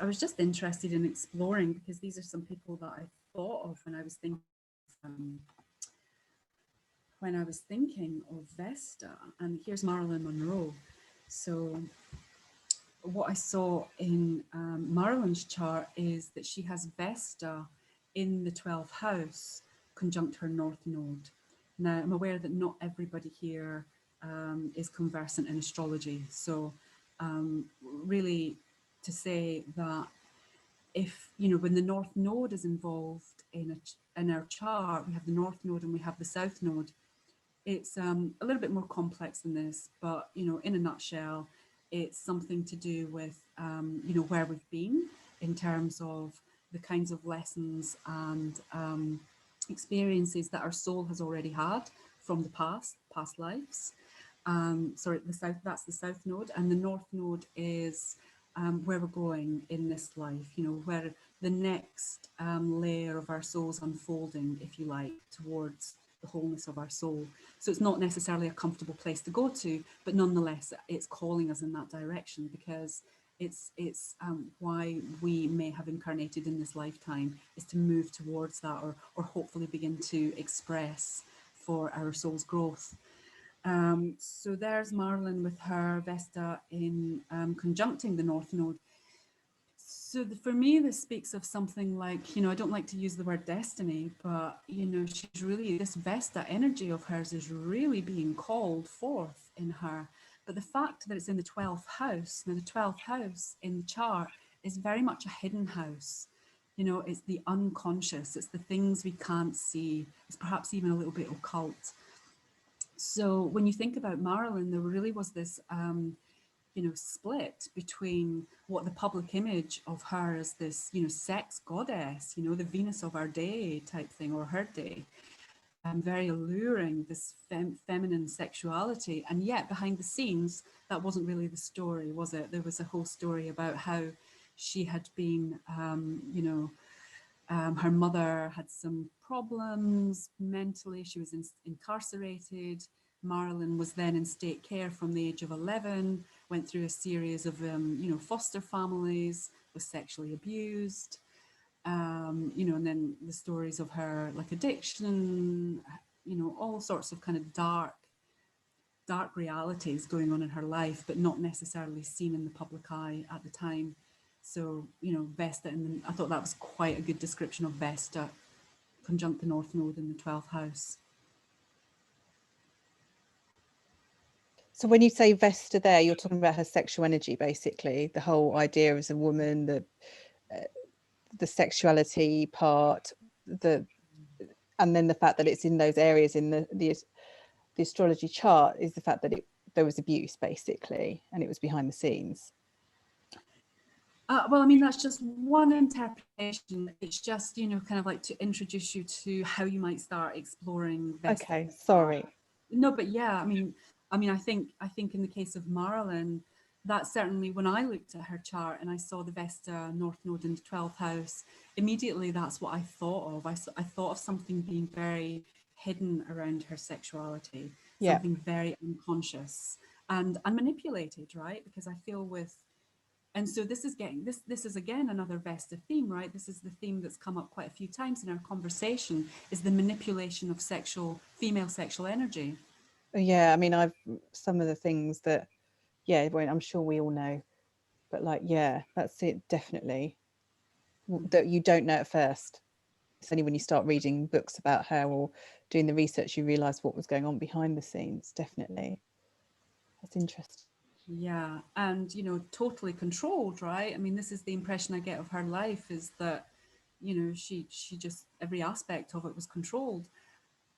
was just interested in exploring, because these are some people that I thought of when I was thinking of Vesta. And here's Marilyn Monroe. So what I saw in Marilyn's chart is that she has Vesta in the 12th house conjunct her north node. Now, I'm aware that not everybody here is conversant in astrology. So really to say that if, you know, when the north node is involved in our chart, we have the north node and we have the south node. It's a little bit more complex than this, but, you know, in a nutshell, it's something to do with, you know, where we've been in terms of the kinds of lessons and experiences that our soul has already had from the past lives. Sorry, that's the south node, and the north node is where we're going in this life, you know, where the next layer of our soul's unfolding, if you like, towards the wholeness of our soul. So it's not necessarily a comfortable place to go to, but nonetheless, it's calling us in that direction, because it's why we may have incarnated in this lifetime, is to move towards that, or hopefully begin to express for our soul's growth. So there's Marilyn with her Vesta in conjuncting the North Node. So for me, this speaks of something like, you know, I don't like to use the word destiny, but, you know, she's really, this Vesta energy of hers is really being called forth in her. But the fact that it's in the 12th house, now the 12th house in the chart is very much a hidden house. You know, it's the unconscious, it's the things we can't see, it's perhaps even a little bit occult. So when you think about Marilyn, there really was this, you know, split between what the public image of her as this, you know, sex goddess, you know, the Venus of our day type thing, or her day, very alluring, this feminine sexuality. And yet behind the scenes, that wasn't really the story, was it? There was a whole story about how she had been, you know, her mother had some problems mentally. She was incarcerated. Marilyn was then in state care from the age of 11, went through a series of, you know, foster families, was sexually abused, you know, and then the stories of her, like, addiction, you know, all sorts of kind of dark realities going on in her life, but not necessarily seen in the public eye at the time. So, you know, Vesta, I thought that was quite a good description of Vesta conjunct the North Node in the 12th house. So when you say Vesta there, you're talking about her sexual energy, basically, the whole idea as a woman, the sexuality part, and then the fact that it's in those areas in the astrology chart is the fact that there was abuse, basically, and it was behind the scenes. Well, I mean, that's just one interpretation. It's just, you know, kind of like to introduce you to how you might start exploring Vesta. Okay, sorry. No, but yeah, I mean, I think in the case of Marilyn, that certainly, when I looked at her chart and I saw the Vesta North Node in the 12th house, immediately that's what I thought of. I thought of something being very hidden around her sexuality, something very unconscious and manipulated, right? Because I feel with And so this is getting this is again another Vesta theme, right? This is the theme that's come up quite a few times in our conversation, is the manipulation of female sexual energy. Yeah, I mean, some of the things that, yeah, well, I'm sure we all know, but like, yeah, that's it, definitely. That you don't know at first. It's only when you start reading books about her or doing the research you realize what was going on behind the scenes. Definitely. That's interesting. Yeah, and you know, totally controlled, right? I mean, this is the impression I get of her life, is that, you know, she just, every aspect of it was controlled.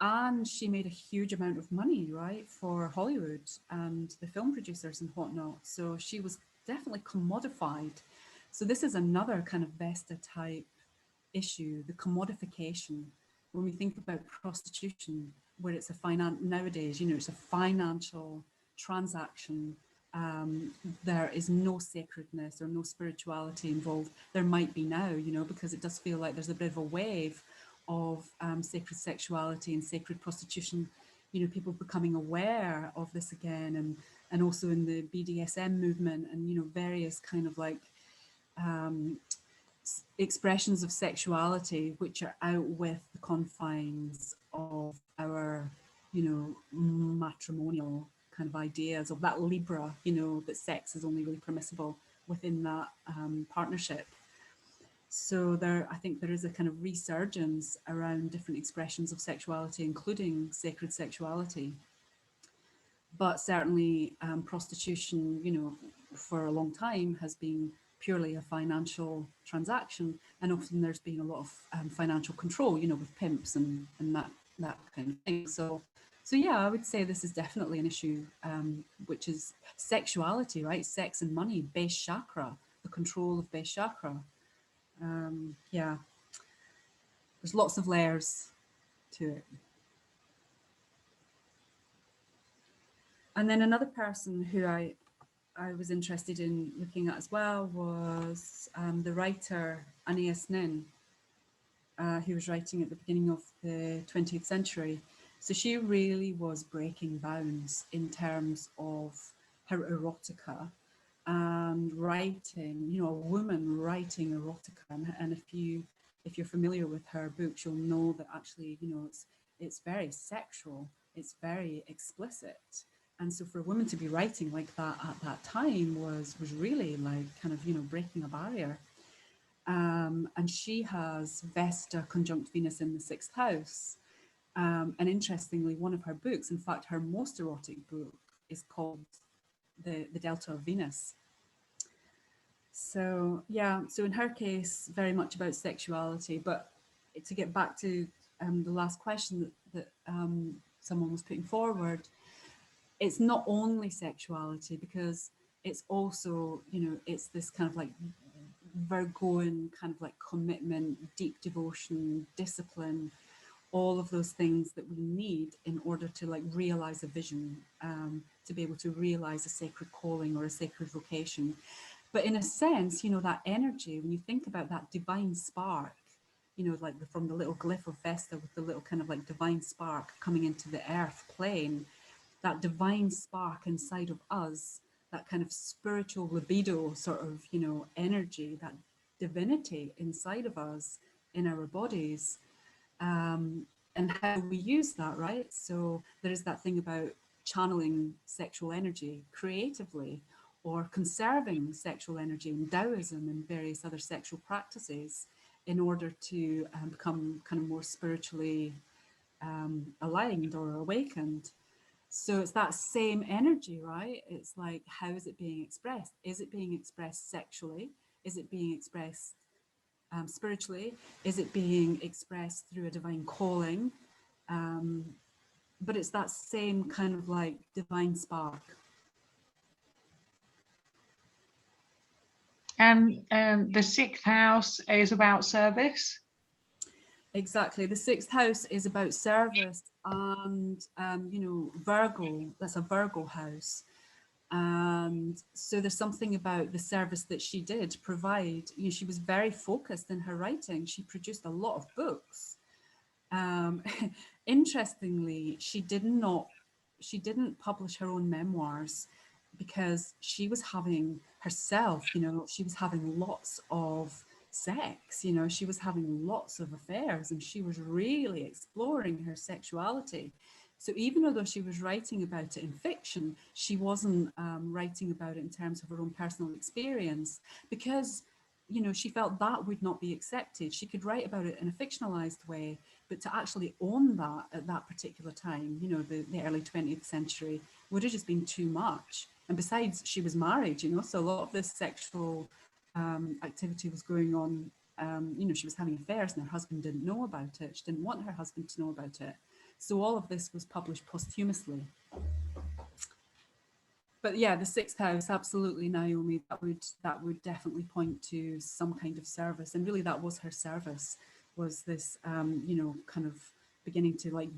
And she made a huge amount of money, right, for Hollywood and the film producers and whatnot. So she was definitely commodified. So this is another kind of Vesta type issue, the commodification. When we think about prostitution, where it's nowadays, you know, it's a financial transaction. There is no sacredness or no spirituality involved. There might be now, you know, because it does feel like there's a bit of a wave of sacred sexuality and sacred prostitution, you know, people becoming aware of this again, and also in the BDSM movement, and, you know, various kind of like expressions of sexuality which are out with the confines of our, you know, matrimonial kind of ideas of that Libra, you know, that sex is only really permissible within that partnership. So I think there is a kind of resurgence around different expressions of sexuality, including sacred sexuality. But certainly prostitution, you know, for a long time has been purely a financial transaction, and often there's been a lot of financial control, you know, with pimps and that kind of thing. So yeah, I would say this is definitely an issue, which is sexuality, right? Sex and money, base chakra, the control of base chakra. Yeah, there's lots of layers to it. And then another person who I was interested in looking at as well was the writer Anais Nin, who was writing at the beginning of the 20th century. So she really was breaking bounds in terms of her erotica and writing, you know, a woman writing erotica. And if you're familiar with her books, you'll know that actually, you know, it's very sexual, it's very explicit. And so for a woman to be writing like that at that time was really like kind of, you know, breaking a barrier. And she has Vesta conjunct Venus in the 6th house. And interestingly, one of her books, in fact, her most erotic book, is called the Delta of Venus. So yeah, so in her case, very much about sexuality. But to get back to the last question that someone was putting forward, it's not only sexuality, because it's also, you know, it's this kind of like Virgoan kind of like commitment, deep devotion, discipline, all of those things that we need in order to like realize a vision, to be able to realize a sacred calling or a sacred vocation. But in a sense, you know, that energy, when you think about that divine spark, you know, like from the little glyph of Vesta with the little kind of like divine spark coming into the earth plane, that divine spark inside of us, that kind of spiritual libido sort of, you know, energy, that divinity inside of us in our bodies, and how we use that, right? So there is that thing about channeling sexual energy creatively, or conserving sexual energy in Taoism and various other sexual practices in order to become kind of more spiritually aligned or awakened. So it's that same energy, right? It's like, how is it being expressed? Is it being expressed sexually? Is it being expressed spiritually? Is it being expressed through a divine calling? But it's that same kind of like divine spark. And the 6th house is about service. Exactly. The 6th house is about service, and you know, Virgo, that's a Virgo house. And so there's something about the service that she did provide. You know, she was very focused in her writing. She produced a lot of books. Interestingly, she didn't publish her own memoirs, because she was having herself, you know, she was having lots of sex, you know, she was having lots of affairs, and she was really exploring her sexuality. So even though she was writing about it in fiction, she wasn't writing about it in terms of her own personal experience, because, you know, she felt that would not be accepted. She could write about it in a fictionalized way, but to actually own that at that particular time, you know, the early 20th century, would have just been too much. And besides, she was married, you know, so a lot of this sexual activity was going on. You know, she was having affairs and her husband didn't know about it. She didn't want her husband to know about it. So all of this was published posthumously. But yeah, the sixth house, absolutely, Naomi, that would definitely point to some kind of service. And really that was her service, was this, you know, kind of beginning to like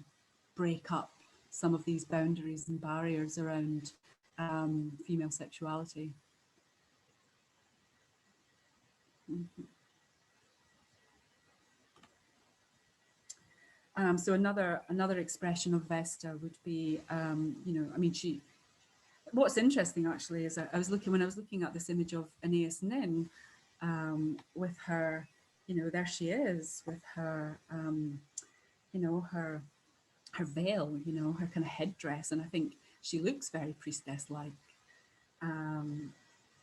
break up some of these boundaries and barriers around female sexuality. So another expression of Vesta would be, you know, I mean, what's interesting actually is when I was looking at this image of Aeneas Nin, with her, you know, there she is with her, you know, her veil, you know, her kind of headdress, and I think she looks very priestess-like,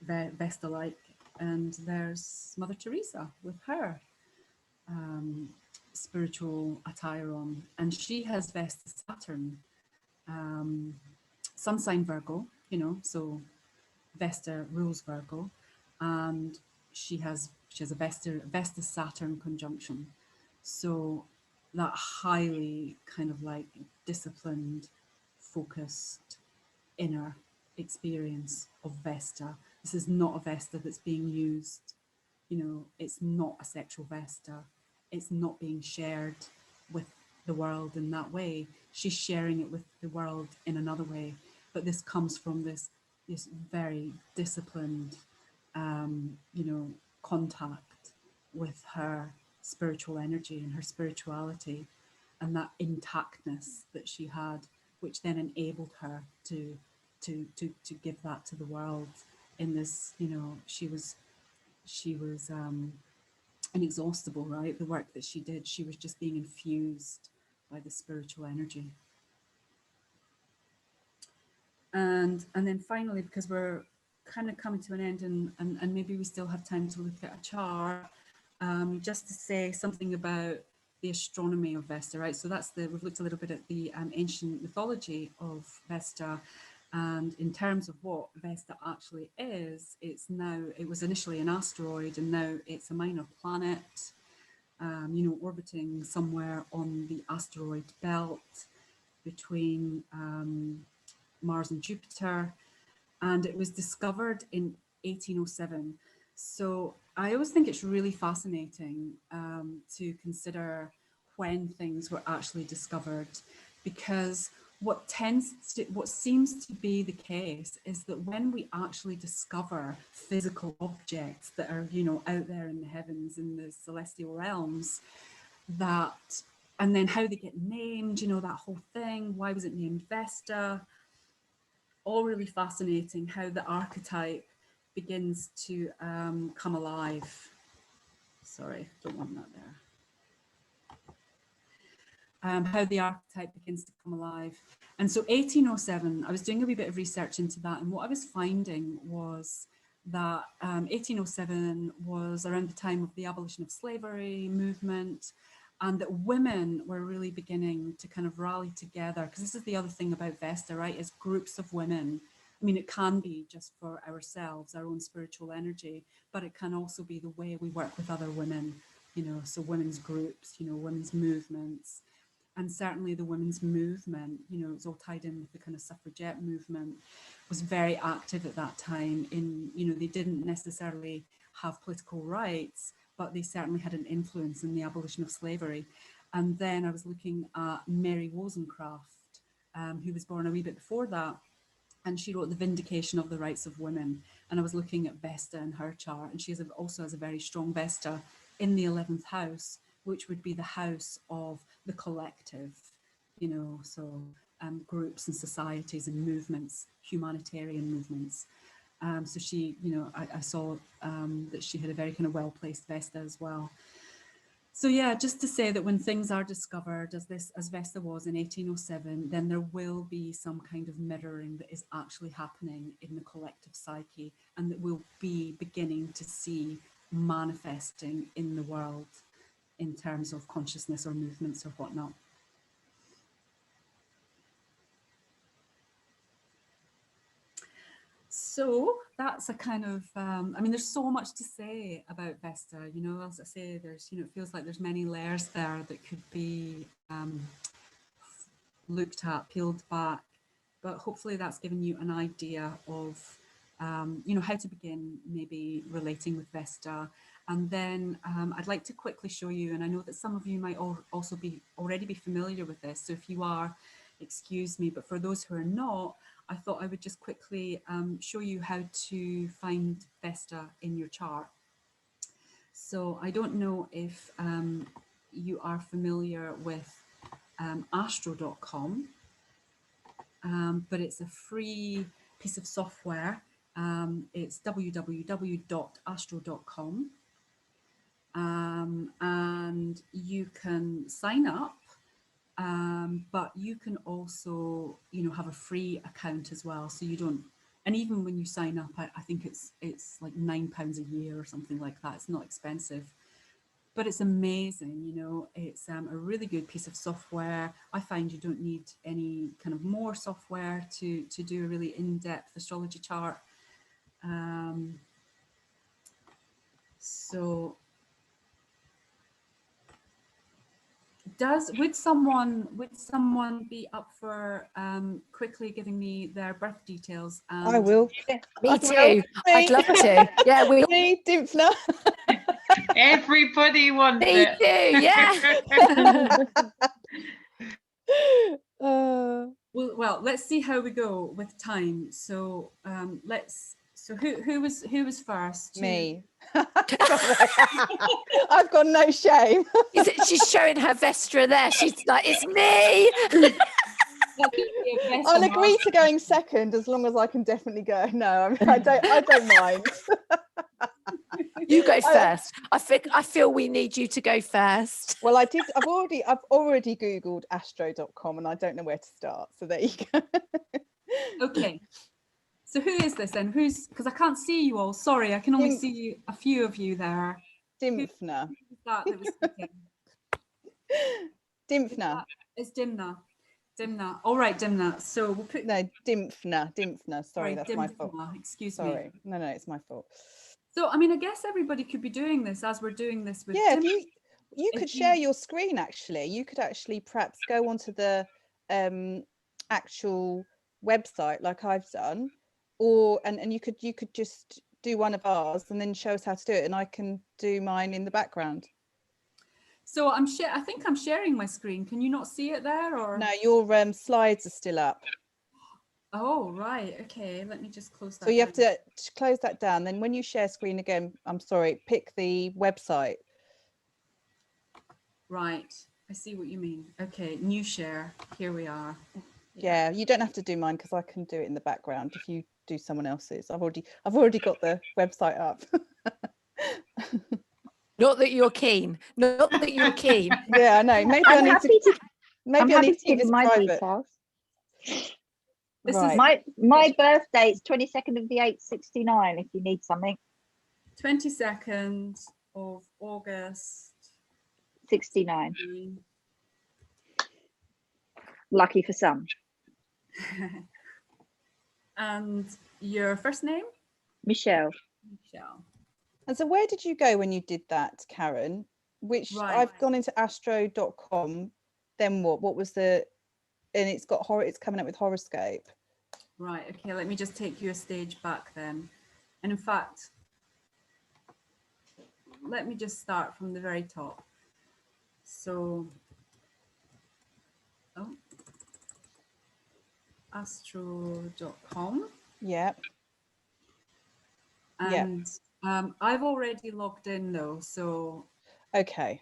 Vesta-like. And there's Mother Teresa with her spiritual attire on, and she has Vesta Saturn, sun sign Virgo, you know, so Vesta rules Virgo, and she has a Vesta Saturn conjunction. So that highly kind of like disciplined, focused inner experience of Vesta. This is not a Vesta that's being used, you know, it's not a sexual Vesta. It's not being shared with the world in that way. She's sharing it with the world in another way. But this comes from this very disciplined, you know, contact with her spiritual energy and her spirituality, and that intactness that she had, which then enabled her to give that to the world in this, you know, she was inexhaustible, right? The work that she did, she was just being infused by the spiritual energy. And then finally, because we're kind of coming to an end, and maybe we still have time to look at a chart, just to say something about the astronomy of Vesta, right? So we've looked a little bit at the ancient mythology of Vesta. And in terms of what Vesta actually is, it was initially an asteroid, and now it's a minor planet, you know, orbiting somewhere on the asteroid belt between Mars and Jupiter. And it was discovered in 1807. So I always think it's really fascinating to consider when things were actually discovered, because what seems to be the case is that when we actually discover physical objects that are, you know, out there in the heavens, in the celestial realms, and then how they get named, you know, that whole thing, why was it named Vesta? All really fascinating, how the archetype begins to come alive. Sorry, don't want that there. How the archetype begins to come alive. And so 1807, I was doing a wee bit of research into that, and what I was finding was that 1807 was around the time of the abolition of slavery movement, and that women were really beginning to kind of rally together, because this is the other thing about Vesta, right, is groups of women. I mean, it can be just for ourselves, our own spiritual energy, but it can also be the way we work with other women, you know, so women's groups, you know, women's movements. And certainly the women's movement, you know, it's all tied in with the kind of suffragette movement, was very active at that time in, you know, they didn't necessarily have political rights, but they certainly had an influence in the abolition of slavery. And then I was looking at Mary Wollstonecraft, who was born a wee bit before that, and she wrote The Vindication of the Rights of Women. And I was looking at Vesta in her chart, and she also has a very strong Vesta in the 11th house, which would be the house of the collective, you know, so groups and societies and movements, humanitarian movements. So she, you know, I saw that she had a very kind of well-placed Vesta as well. So yeah, just to say that when things are discovered, as Vesta was in 1807, then there will be some kind of mirroring that is actually happening in the collective psyche, and that we'll be beginning to see manifesting in the world in terms of consciousness or movements or whatnot. So that's a kind of, I mean, there's so much to say about Vesta, you know, as I say, there's, you know, it feels like there's many layers there that could be looked at, peeled back, but hopefully that's given you an idea of, you know, how to begin maybe relating with Vesta. And then I'd like to quickly show you, and I know that some of you might also already be familiar with this, so if you are, excuse me, but for those who are not, I thought I would just quickly show you how to find Vesta in your chart. So I don't know if you are familiar with astro.com, but it's a free piece of software. It's www.astro.com, and you can sign up. But you can also, you know, have a free account as well. So you don't, and even when you sign up, I think it's like £9 a year or something like that. It's not expensive, but it's amazing. You know, it's a really good piece of software. I find you don't need any kind of more software to do a really in-depth astrology chart. So would someone be up for quickly giving me their birth details? I will. Me too. I'd love to. Yeah, we Me, Dimfna. Everybody wants me it. too. Yeah. Well, let's see how we go with time. So So who was first? Me. I've got no shame. She's showing her Vestra there. She's like, it's me. I'll agree to going second as long as I can definitely go. No, I don't mind. You go first. I feel we need you to go first. Well, I've already Googled astro.com and I don't know where to start. So there you go. Okay. So who is this then? Because I can't see you all. Sorry, I can only see a few of you there. Dimfna. Who was that was speaking? Dimfna. It's Dimna. Dimna. All right, Dimna. So we'll put... No, Dimfna. Sorry, that's Dimfna. my fault. Excuse Sorry. me. No, it's my fault. So, I mean, I guess everybody could be doing this as we're doing this with Yeah, Dimna. you could share your screen, actually. You could actually perhaps go onto the actual website like I've done, or and you could just do one of ours and then show us how to do it, and I can do mine in the background. So I think I'm sharing my screen. Can you not see it there, or no? Your slides are still up. Oh, right. Okay, let me just close that. So you have to close that down. Then when you share screen again, I'm sorry, pick the website. Right. I see what you mean. Okay, new share. Here we are. Yeah, you don't have to do mine because I can do it in the background if you do someone else's. I've already got the website up. Not that you're keen. Not that you're keen. Yeah, I know. Maybe I need to. Maybe I need to give keep this my private. details. Right. My birthday is 22nd of the 8th, 69. If you need something. 22nd of August. 69. Lucky for some. And your first name? Michelle. Michelle. And so where did you go when you did that, Karen? Which Right. I've gone into astro.com. Then what was the, and it's got it's coming up with horoscope. Right. Okay. Let me just take you a stage back then. And in fact, let me just start from the very top. So, astro.com. Yeah. And I've already logged in though, so okay.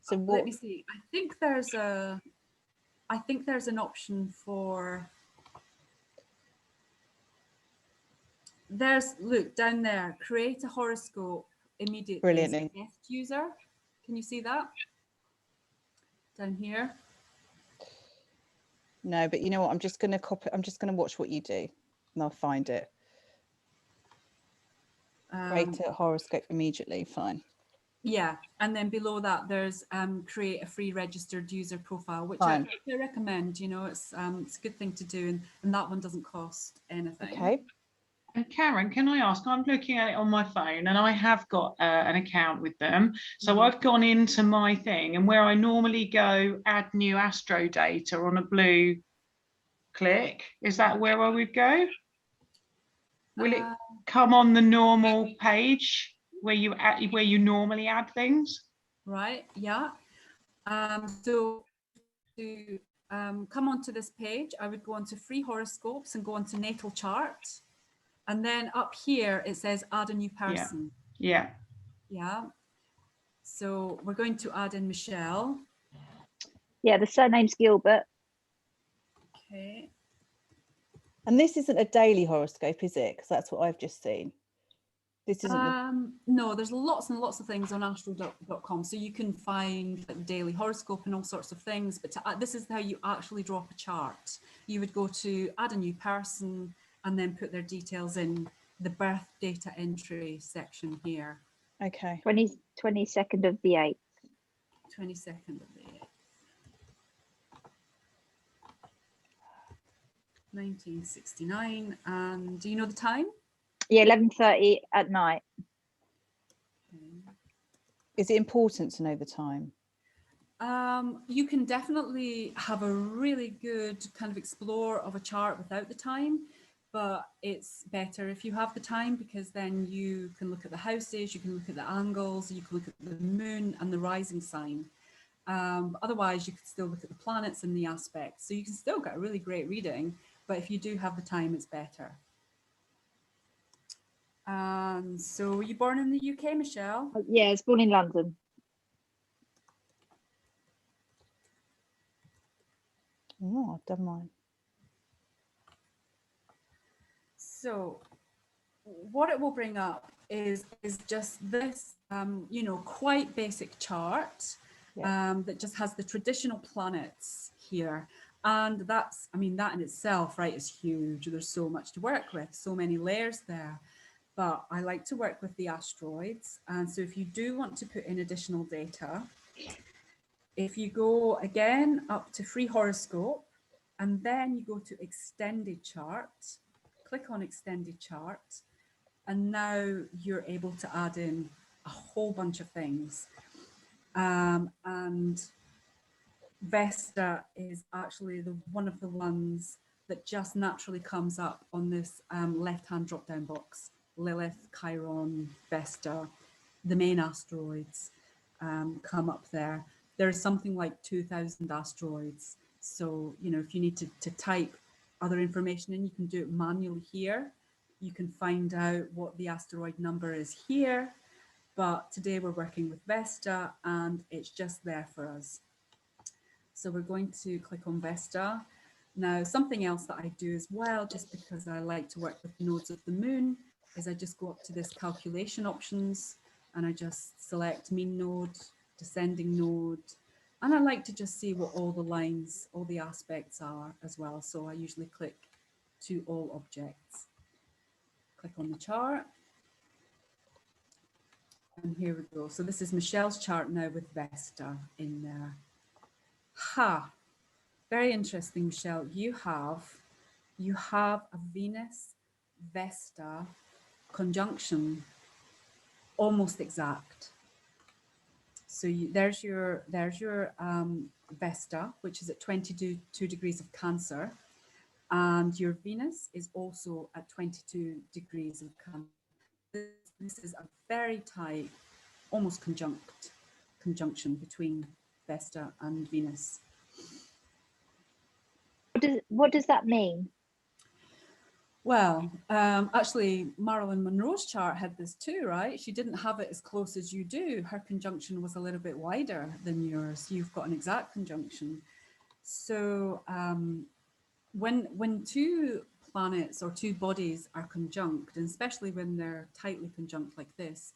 So let me see. I think there's a I think there's an option for, look down there, create a horoscope immediately. Brilliant. Guest user. Can you see that? Down here. No, but you know what? I'm just going to copy. I'm just going to watch what you do and I'll find it. Create a horoscope immediately. Fine. Yeah, and then below that there's create a free registered user profile, which I recommend. You know, it's a good thing to do, and that one doesn't cost anything. Okay. And Karen, can I ask, I'm looking at it on my phone and I have got an account with them. So I've gone into my thing, and where I normally go add new astro data on a blue click, is that where I would go? Will it come on the normal page where you normally add things? Right, yeah. So to come onto this page, I would go onto free horoscopes and go onto natal chart. And then up here, it says add a new person. Yeah. Yeah. So we're going to add in Michelle. Yeah, the surname's Gilbert. Okay. And this isn't a daily horoscope, is it? Because that's what I've just seen. This isn't. No, there's lots and lots of things on astro.com. So you can find like daily horoscope and all sorts of things. But this is how you actually draw up a chart. You would go to add a new person and then put their details in the birth data entry section here. Okay. 22nd of the 8th. 22nd of the 8th. 1969. And do you know the time? Yeah, 11:30 at night. Okay. Is it important to know the time? You can definitely have a really good kind of explore of a chart without the time, but it's better if you have the time, because then you can look at the houses, you can look at the angles, you can look at the moon and the rising sign. Otherwise, you could still look at the planets and the aspects. So you can still get a really great reading, but if you do have the time, it's better. So were you born in the UK, Michelle? Yeah, I was born in London. Oh, I've done mine. So what it will bring up is just this, you know, quite basic chart that just has the traditional planets here. And that's, I mean, that in itself, right, is huge. There's so much to work with, so many layers there. But I like to work with the asteroids. And so if you do want to put in additional data, if you go again up to free horoscope, and then you go to extended chart, click on extended chart, and now you're able to add in a whole bunch of things. And Vesta is actually one of the ones that just naturally comes up on this left-hand drop-down box. Lilith, Chiron, Vesta, the main asteroids come up there. There's something like 2,000 asteroids. So, you know, if you need to type other information in, you can do it manually here. You can find out what the asteroid number is here. But today we're working with Vesta and it's just there for us. So we're going to click on Vesta. Now, something else that I do as well, just because I like to work with the nodes of the moon, is I just go up to this calculation options and I just select mean node, descending node, and I like to just see what all the lines, all the aspects are as well. So I usually click to all objects. Click on the chart. And here we go. So this is Michelle's chart now with Vesta in there. Ha! Very interesting, Michelle. You have a Venus Vesta conjunction, almost exact. So there's your Vesta, which is at 22 degrees of Cancer, and your Venus is also at 22 degrees of Cancer. This is a very tight, almost conjunction between Vesta and Venus. What does that mean? Well, actually, Marilyn Monroe's chart had this too, right? She didn't have it as close as you do. Her conjunction was a little bit wider than yours. You've got an exact conjunction. So when two planets or two bodies are conjunct, and especially when they're tightly conjunct like this,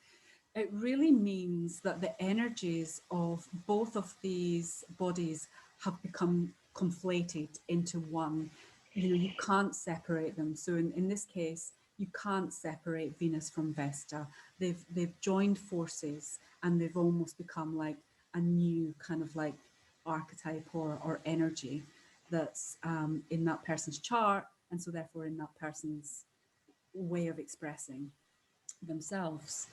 it really means that the energies of both of these bodies have become conflated into one. You know, you can't separate them. So in this case, you can't separate Venus from Vesta. They've joined forces, and they've almost become like a new kind of like archetype or energy that's in that person's chart, and so therefore in that person's way of expressing themselves.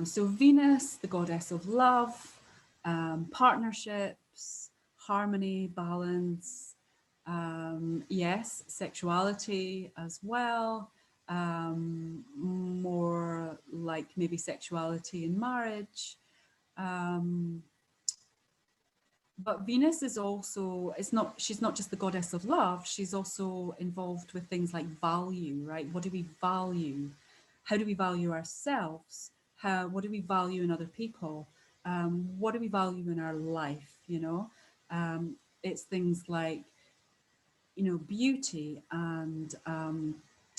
So Venus, the goddess of love, partnerships, harmony, balance, yes, sexuality as well, more like maybe sexuality in marriage. But Venus is also, she's not just the goddess of love, she's also involved with things like value, right? What do we value? How do we value ourselves? What do we value in other people? What do we value in our life, you know? It's things like, you know, beauty and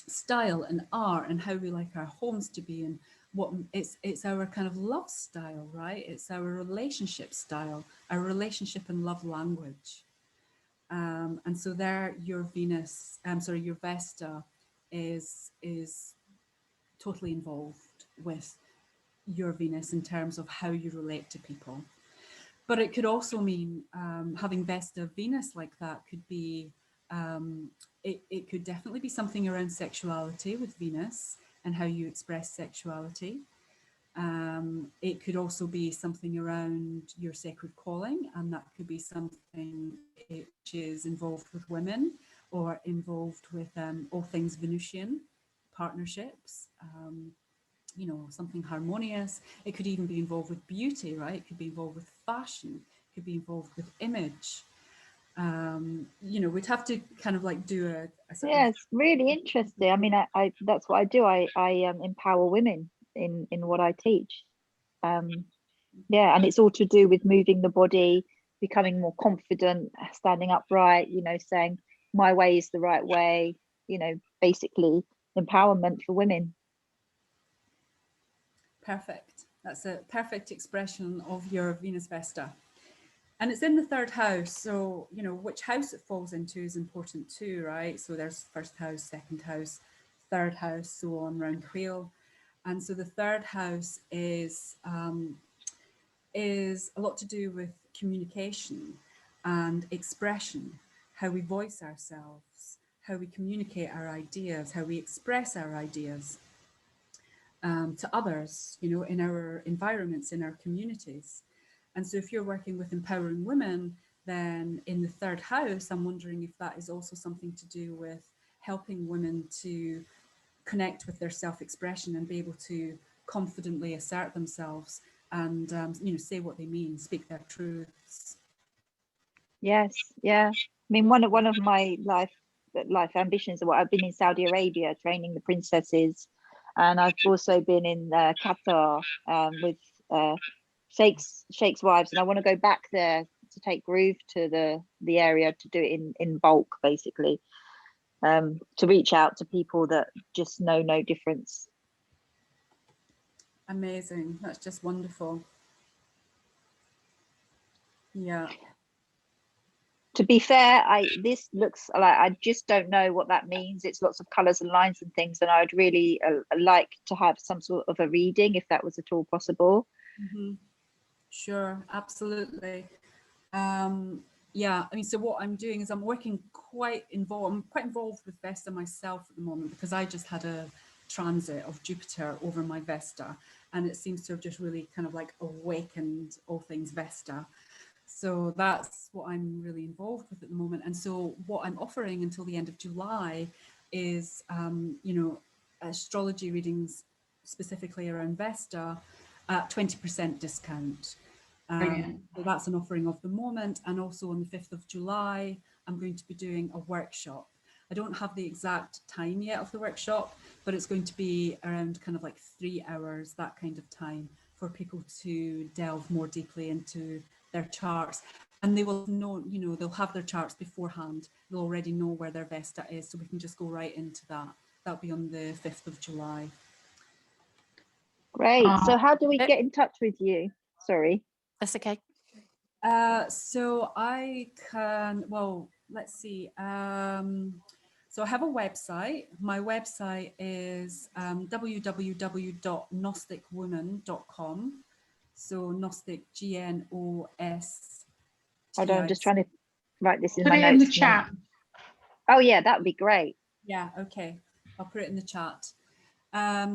style and art, and how we like our homes to be, and what it's our kind of love style, right? It's our relationship style, our relationship and love language. And so there your Venus, your Vesta is totally involved with your Venus in terms of how you relate to people. But it could also mean having Vesta Venus like that could be, it could definitely be something around sexuality with Venus and how you express sexuality. It could also be something around your sacred calling, and that could be something which is involved with women or involved with all things Venusian, partnerships, you know, something harmonious. It could even be involved with beauty, right? It could be involved with fashion, it could be involved with image. You know, we'd have to kind of like do a yeah, it's really interesting. I mean, I that's what I do. I empower women in what I teach. Yeah, and it's all to do with moving the body, becoming more confident, standing upright, you know, saying my way is the right way, you know, basically empowerment for women. Perfect. That's a perfect expression of your Venus Vesta. And it's in the third house. So, you know, which house it falls into is important too, right? So there's first house, second house, third house, so on round the wheel. And so the third house is a lot to do with communication and expression, how we voice ourselves, how we communicate our ideas, how we express our ideas to others, you know, in our environments, in our communities. And so if you're working with empowering women, then in the third house, I'm wondering if that is also something to do with helping women to connect with their self-expression and be able to confidently assert themselves and, you know, say what they mean, speak their truths. Yes, yeah. I mean, one of my life ambitions, what I've been in Saudi Arabia training the princesses, and I've also been in Qatar with Sheikh's wives, and I want to go back there to take Groove to the area to do it in bulk, basically, to reach out to people that just know no difference. Amazing. That's just wonderful. Yeah. To be fair, this looks like I just don't know what that means. It's lots of colours and lines and things, and I'd really like to have some sort of a reading if that was at all possible. Mm-hmm. Sure, absolutely. Yeah, I mean, so what I'm doing is I'm quite involved with Vesta myself at the moment, because I just had a transit of Jupiter over my Vesta, and it seems to have just really kind of like awakened all things Vesta. So that's what I'm really involved with at the moment. And so what I'm offering until the end of July is, you know, astrology readings specifically around Vesta at 20% discount. So that's an offering of the moment. And also on the 5th of July, I'm going to be doing a workshop. I don't have the exact time yet of the workshop, but it's going to be around kind of like 3 hours, that kind of time, for people to delve more deeply into their charts and they will know, you know, they'll have their charts beforehand. They'll already know where their Vesta is, so we can just go right into that. That'll be on the 5th of July. Great. So how do we get in touch with you? Sorry. That's okay. So I can, well, let's see. So I have a website. My website is www.gnosticwoman.com. So Gnostic, G-N-O-S. Hold on, I'm just trying to write this in Put my it notes. in the chat. Oh yeah, that would be great. Yeah, okay. I'll put it in the chat.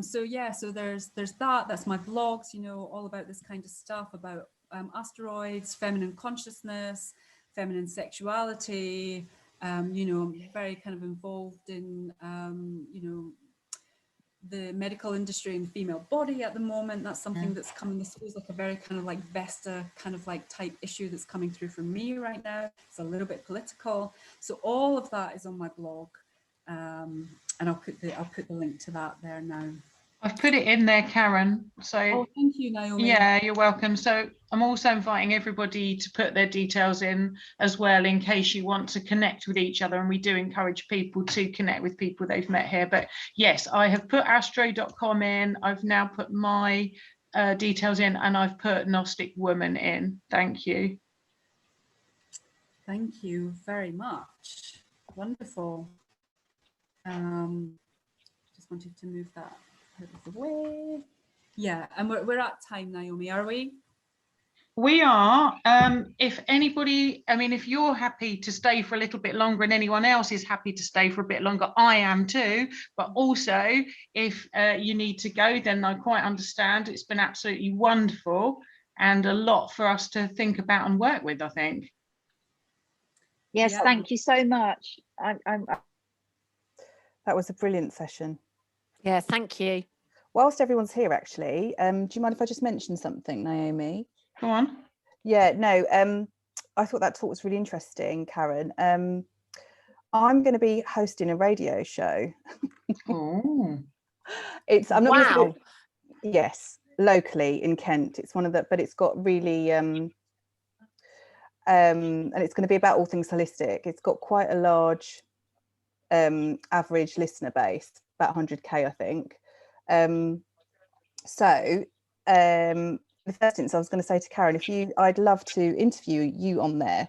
So yeah, so there's that. That's my blogs, you know, all about this kind of stuff, about asteroids, feminine consciousness, feminine sexuality. You know, I'm very kind of involved in, you know, the medical industry and the female body at the moment. That's something that's coming. This feels like a very kind of like Vesta kind of like type issue that's coming through for me right now. It's a little bit political. So all of that is on my blog. And I'll put the link to that there now. I've put it in there, Karen. So thank you, Naomi. Yeah, you're welcome. So I'm also inviting everybody to put their details in as well, in case you want to connect with each other. And we do encourage people to connect with people they've met here. But yes, I have put astro.com in. I've now put my details in, and I've put Gnostic Woman in. Thank you. Thank you very much. Wonderful. Just wanted to move that out of the way. Yeah, and we're at time, Naomi, are we? We are. If anybody, I mean, if you're happy to stay for a little bit longer and anyone else is happy to stay for a bit longer, I am too. But also, if you need to go, then I quite understand. It's been absolutely wonderful and a lot for us to think about and work with, I think. Yes, Yeah. thank you so much. That was a brilliant session. Yeah, thank you. Whilst everyone's here, actually, do you mind if I just mention something, Naomi? Go on. Yeah, no, I thought that talk was really interesting, Karen. I'm going to be hosting a radio show. Oh. I'm not Wow. gonna, yes, locally in Kent. It's one of the, but it's got really, and it's going to be about all things holistic. It's got quite a large average listener base, about 100k, I think. The first instance, I was going to say to Karen, I'd love to interview you on there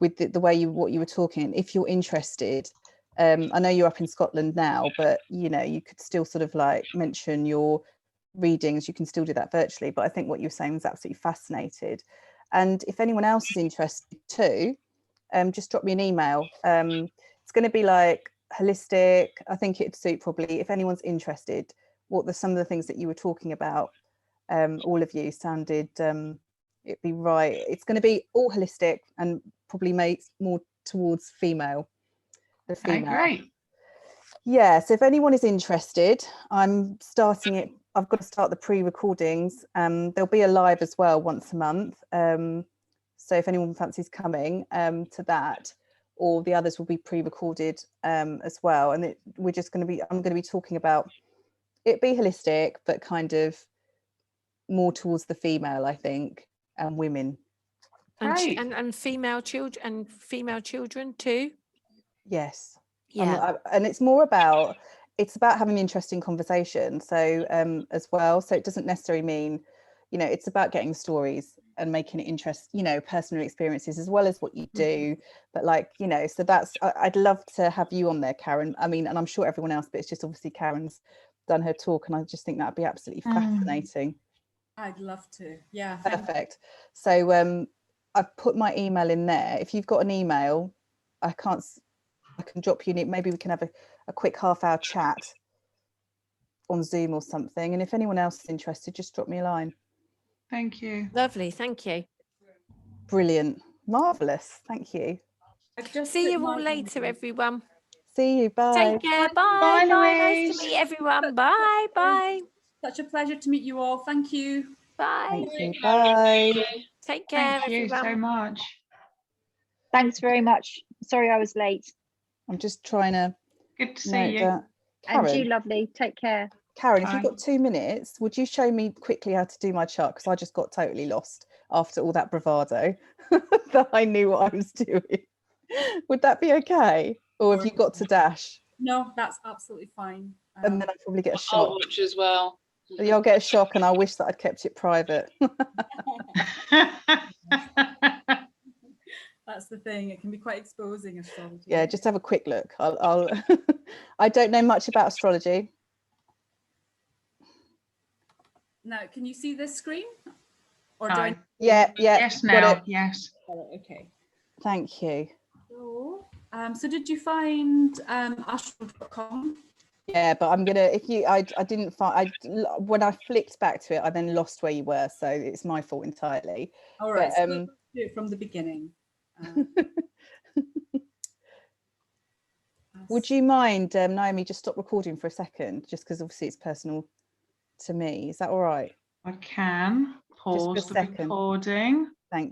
with the way what you were talking, if you're interested. I know you're up in Scotland now, but you know, you could still sort of like mention your readings. You can still do that virtually, but I think what you were saying was absolutely fascinated. And if anyone else is interested too, just drop me an email. It's going to be like holistic. I think it'd suit probably, if anyone's interested, some of the things that you were talking about, all of you sounded, it'd be right. It's going to be all holistic and probably makes more towards female. The female. Okay, great. Yeah, so if anyone is interested, I'm starting it. I've got to start the pre-recordings. There'll be a live as well once a month. So if anyone fancies coming to that, or the others will be pre-recorded as well. And I'm going to be talking about it, be holistic, but kind of more towards the female, I think, and women. And female children too. Yes. Yeah. And it's about having an interesting conversation. So as well, so it doesn't necessarily mean, you know, it's about getting stories and making it personal experiences as well as what you do. But like, you know, so I'd love to have you on there, Karen. I mean, and I'm sure everyone else, but it's just obviously Karen's done her talk, and I just think that'd be absolutely fascinating. I'd love to. Yeah. Perfect. So I've put my email in there. If you've got an email, I can drop you. Maybe we can have a quick half-hour chat on Zoom or something. And if anyone else is interested, just drop me a line. Thank you. Lovely. Thank you. Brilliant. Marvelous. Thank you. See you all later, everyone. See you. Bye. Take care. Bye. Bye, Nice Louise. to meet everyone. Bye. Bye. Such a pleasure to meet you all. Thank you. Bye. Thank you. Bye. Take care, Thank you everyone. so much. Thanks very much. Sorry I was late. I'm just trying to Good to see you. And you, lovely. Take care. Karen, if you've got 2 minutes, would you show me quickly how to do my chart? Because I just got totally lost after all that bravado that I knew what I was doing. Would that be okay? Or have you got to dash? No, that's absolutely fine. And then I'll probably get a shock. I'll watch as well. You'll get a shock, and I wish that I'd kept it private. That's the thing. It can be quite exposing, astrology. Yeah, just have a quick look. I'll I don't know much about astrology. Now, can you see this screen? Or do I... Yeah. Yes, now, yes. Okay. Thank you. So did you find astro.com? Yeah, but I'm gonna, I didn't find, when I flicked back to it, I then lost where you were, so it's my fault entirely. All right, but, so let's do it from the beginning. Would you mind, Naomi, just stop recording for a second, just because obviously it's personal to me. Is that all right? I can pause the recording.